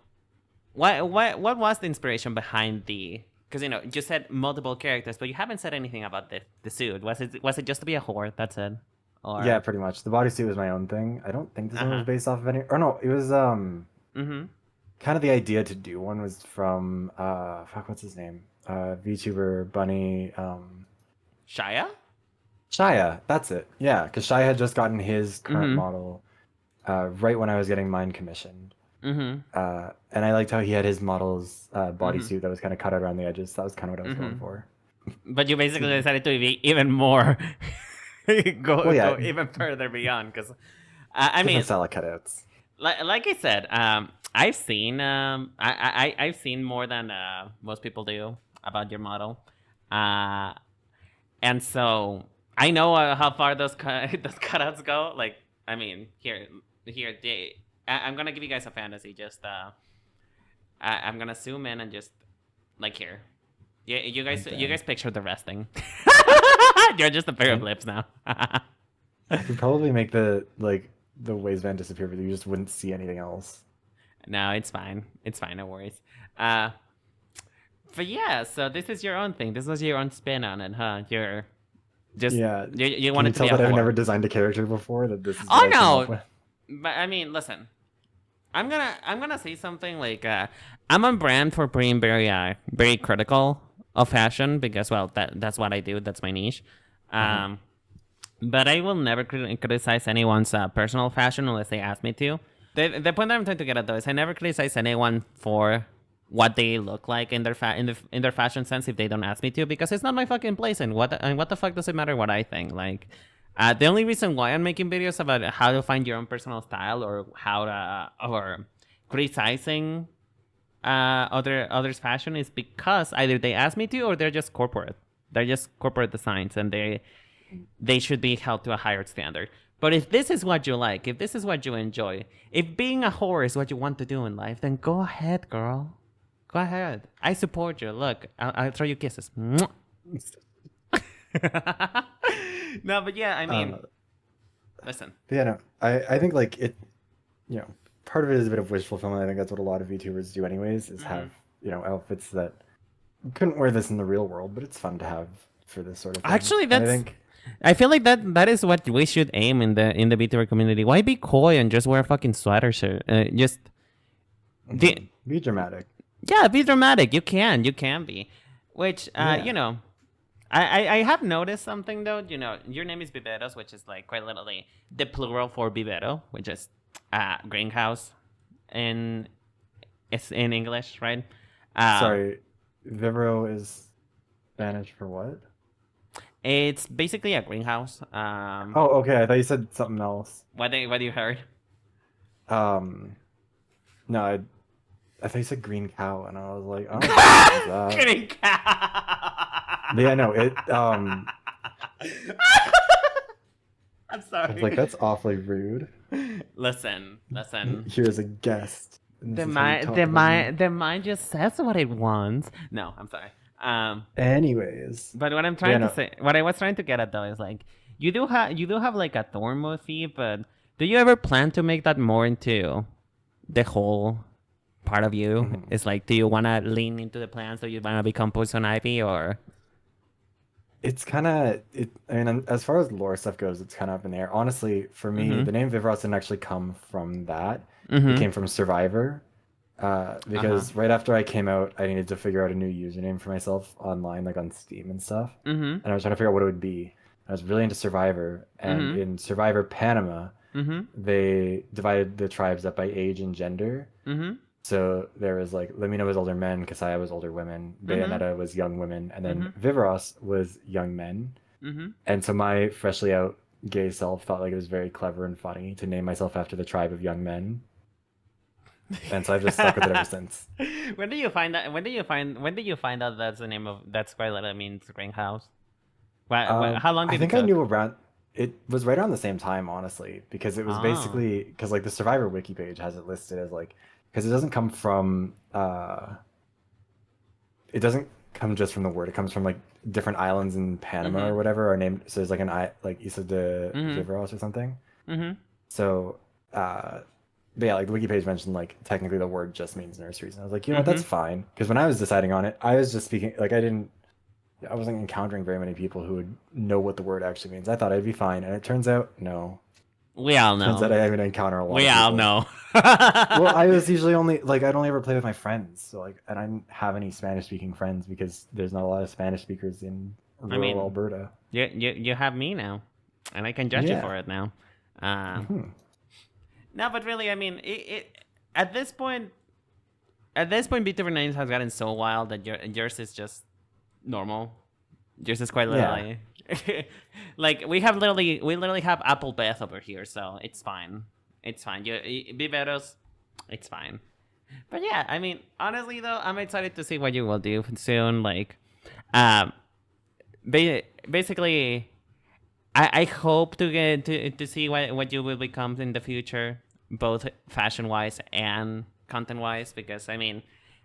What was the inspiration behind because you said multiple characters, but you haven't said anything about the suit. Was it just to be a whore? That's it. Or... Yeah, pretty much. The bodysuit was my own thing. I don't think this one was based off of any. Or no, it was kind of the idea to do one was from what's his name? VTuber Bunny. Shia, that's it. Yeah, because Shia had just gotten his current model right when I was getting mine commissioned. And I liked how he had his model's bodysuit that was kind of cut out around the edges. So that was kind of what I was going for. But you basically decided to be even more go even further beyond, because I mean, style of cutouts. Like I said, I've seen I've seen more than most people do about your model, and so I know how far those cutouts go. Like, I mean, here, I'm gonna give you guys a fantasy. Just I'm gonna zoom in and just like here. Yeah, you guys picture the resting. You're just a pair of lips now. You'd probably make the waistband disappear, but you just wouldn't see anything else. No, it's fine. It's fine. No worries. Uh, but yeah. So this is your own thing. This was your own spin on it, huh? You're just Yeah. you Can want you it to be tell a that I've whore. never designed a character before? That this is what Oh I came up no. with. But I mean, listen. I'm gonna say something like I'm on brand for being very critical of fashion because well that's what I do. That's my niche. Mhm. Um, but I will never criticize anyone's personal fashion unless they ask me to. The point that I'm trying to get at though is I never criticize anyone for what they look like in their in their fashion sense if they don't ask me to because it's not my fucking place and what the fuck does it matter what I think like. The only reason why I'm making videos about how to find your own personal style or how to or criticizing others' fashion is because either they ask me to or they're just corporate. They're just corporate designs and they should be held to a higher standard. But if this is what you like, if this is what you enjoy, if being a whore is what you want to do in life, then go ahead, girl. Go ahead. I support you. Look, I'll throw you kisses. Mwah. No, but yeah, I mean, Uh, listen. but yeah, no, I think like it, you know, part of it is a bit of wish fulfillment. I think that's what a lot of VTubers do anyways, is Mhm. have, outfits that you couldn't wear this in the real world, but it's fun to have for this sort of thing. Actually, And I that's. think, I feel like that is what we should aim in the VTuber community. Why be coy and just wear a fucking sweater shirt? Just be dramatic. yeah, be dramatic. You can be. Which Yeah. I have noticed something though. Your name is Viveros, which is like quite literally the plural for vivero, which is greenhouse in it's in English, right? Um, Sorry, Vivero is Spanish for what? it's basically a greenhouse. Oh, okay. I thought you said something else. What do you heard? Um, no, I thought you said green cow, and I was like, I don't know what the fuck is that. Green cow. Yeah, no, it. I'm I was like, sorry. that's awfully rude. Listen. Here's a guest, and this is how you talk about me. The mind just says what it wants. No, I'm sorry. Anyways, But what I'm yeah, trying to no, say, what I was trying to get at though is like, you do have like a Thor movie, but do you ever plan to make that more into the whole part of you? mhm. It's like, do you want to lean into the plan so you want to become Poison Ivy or? It's kind of it. I mean, as far as lore stuff goes, it's kind of up in the air. Honestly, for me, Mm-hmm. the name Viveros didn't actually come from that. It Mm-hmm. came from Survivor. Uh-huh. Because right after I came out, I needed to figure out a new username for myself online, like on Steam and stuff. Mm-hmm. And I was trying to figure out what it would be. I was really into Survivor, and Mm-hmm. in Survivor Panama, Mm-hmm. they divided the tribes up by age and gender. Mm-hmm. So there was like Lamina was older men, Kasaya was older women, Mm-hmm. Bayonetta was young women, and then Mm-hmm. Viveros was young men. Mm-hmm. And so my freshly out gay self thought like it was very clever and funny to name myself after the tribe of young men. And so I've just stuck with it ever since. When did you find that? When did you find out that's the name of that Scarlet means greenhouse? How long I did it think I took? knew around it was right around the same time, honestly, because it was Oh. basically because like the Survivor wiki page has it listed as like because it doesn't come from it doesn't come just from the word. It comes from like different islands in Panama Mm-hmm. or whatever are named. So there's like an I like Isla de Mm-hmm. Viveros or something. Mm-hmm. So but yeah, like the wiki page mentioned like technically the word just means nurseries, and I was like, you know what, Mm-hmm. that's fine. Because when I was deciding on it, I was just speaking like I wasn't encountering very many people who would know what the word actually means. I thought I'd be fine, and it turns out no. We all Turns out know. I haven't encountered a lot We of all people. know. Well, I was usually only like I'd only ever play with my friends, so like, and I didn't have any Spanish-speaking friends because there's not a lot of Spanish speakers in I rural mean, Alberta. you have me now, and I can judge you Yeah. for it now. Uh, Hmm. no, but really, I mean, it at this point, VTuber names has gotten so wild that yours is just normal. Yours is quite Yeah. literally like we literally have Apple Beth over here, so it's fine. It's fine. Viveros, it's fine. But yeah, I mean, honestly though, I'm excited to see what you will do soon. Like, um, basically, I hope to get to see what you will become in the future, both fashion wise and content wise. Because I mean,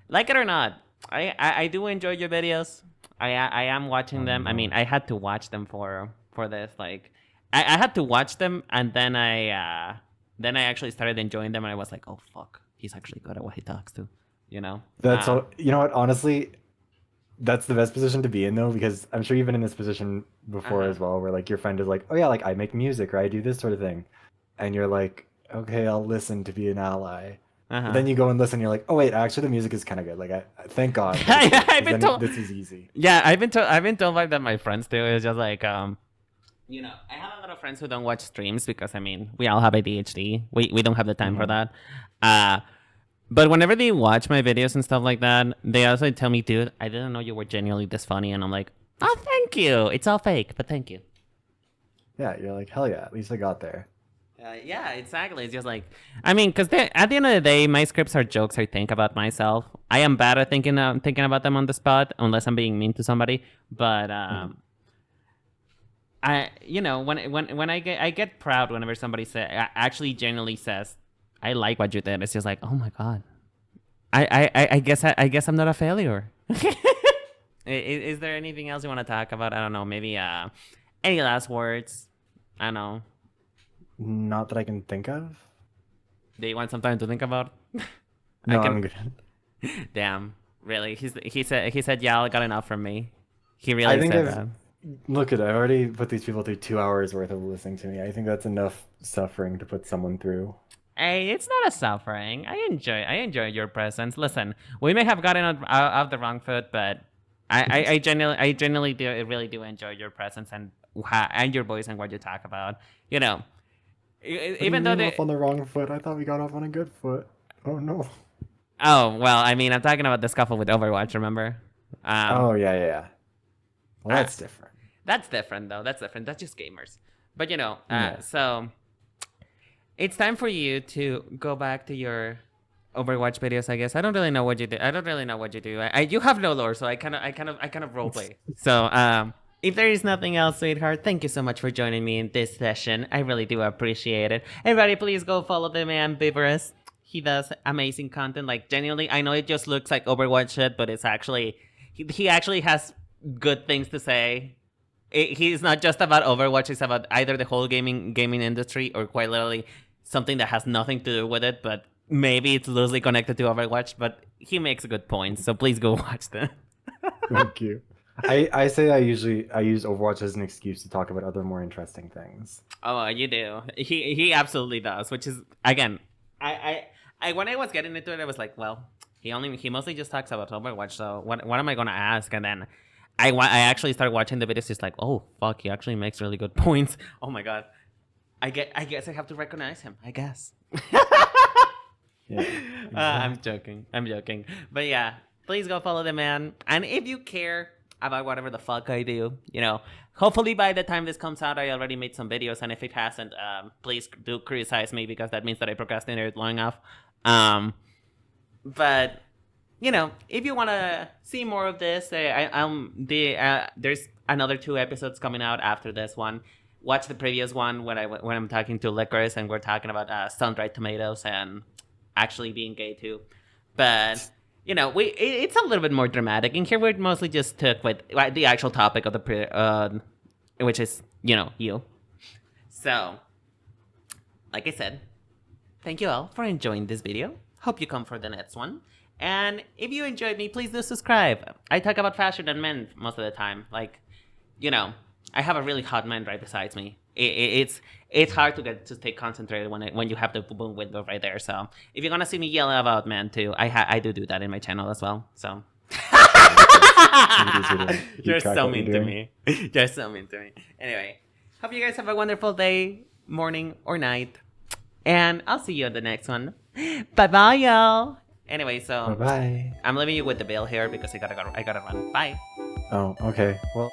like it or not, I do enjoy your videos. I am watching them. I No. mean, I had to watch them for this. Like, I had to watch them, and then I actually started enjoying them, and I was like, oh fuck, he's actually good at what he talks to, you know. That's all. You know what? Honestly, that's the best position to be in though, because I'm sure you've been in this position before as well, where like your friend is like, oh yeah, like I make music or I do this sort of thing, and you're like, okay, I'll listen to be an ally. But then you go and listen, and you're like, oh wait, actually the music is kind of good. Like I thank God. I've been told this is easy. Yeah, I've been told by that my friends too. It's just like you know, I have a lot of friends who don't watch streams because I mean we all have ADHD. We don't have the time for that. But whenever they watch my videos and stuff like that, they also tell me, dude, I didn't know you were genuinely this funny, and I'm like, oh, thank you. It's all fake, but thank you. Yeah, you're like, hell yeah, at least I got there. Yeah, exactly. It's just like, I mean, because at the end of the day, my scripts are jokes I think about myself. I am bad at thinking about them on the spot, unless I'm being mean to somebody. But I, you know, when I get proud whenever somebody actually genuinely says, I like what you did. It's just like, oh my god, I guess I'm not a failure. Is there anything else you want to talk about? I don't know. Maybe any last words? I don't know. Not that I can think of. Do you want some time to think about? No, I'm good. Damn, really? He said y'all got enough from me. He really said that. Look I've already put these people through 2 hours worth of listening to me. I think that's enough suffering to put someone through. Hey, it's not a suffering. I enjoy your presence. Listen, we may have gotten out the wrong foot, but I genuinely really do enjoy your presence and your voice and what you talk about. You know, even though off on the wrong foot, I thought we got off on a good foot. Oh no. Oh well, I mean, I'm talking about the scuffle with Overwatch. Remember? Oh yeah. Well, that's different. That's different though. That's different. That's just gamers. But you know, so it's time for you to go back to your Overwatch videos. I guess I don't really know what you do. You have no lore, so I kind of roleplay. So if there is nothing else, sweetheart, thank you so much for joining me in this session. I really do appreciate it. Everybody, please go follow the man Viveros. He does amazing content. Like genuinely, I know it just looks like Overwatch shit, but it's actually he actually has good things to say. He's not just about Overwatch. It's about either the whole gaming industry or quite literally something that has nothing to do with it, but maybe it's loosely connected to Overwatch. But he makes a good point, so please go watch them. Thank you. I say I use Overwatch as an excuse to talk about other more interesting things. Oh, you do. He absolutely does. Which is again, I when I was getting into it, I was like, well, he mostly just talks about Overwatch. So what am I gonna ask? And then I actually started watching the videos. It's like, oh fuck, he actually makes really good points. Oh my god, I guess I have to recognize him. I guess. Yeah, exactly. I'm joking. But yeah, please go follow the man. And if you care about whatever the fuck I do, you know, hopefully by the time this comes out, I already made some videos. And if it hasn't, please do criticize me because that means that I procrastinated long enough. But you know, if you want to see more of this, there's another 2 episodes coming out after this one. Watch the previous one when I'm talking to Licorice and we're talking about sun-dried tomatoes and actually being gay too. But you know, it's a little bit more dramatic. And here we mostly just took with the actual topic of the which is, you know, you. So, like I said, thank you all for enjoying this video. Hope you come for the next one. And if you enjoyed me, please do subscribe. I talk about fashion and men most of the time. Like, you know, I have a really hot man right beside me. It's hard to stay concentrated when you have the boom window right there. So if you're gonna see me yell about men too, I do that in my channel as well. So you're so mean to me. You're so mean to me. Anyway, hope you guys have a wonderful day, morning, or night, and I'll see you at the next one. Bye bye, y'all. Anyway, so bye. I'm leaving you with the bill here because I gotta run. Bye. Oh, okay. Well.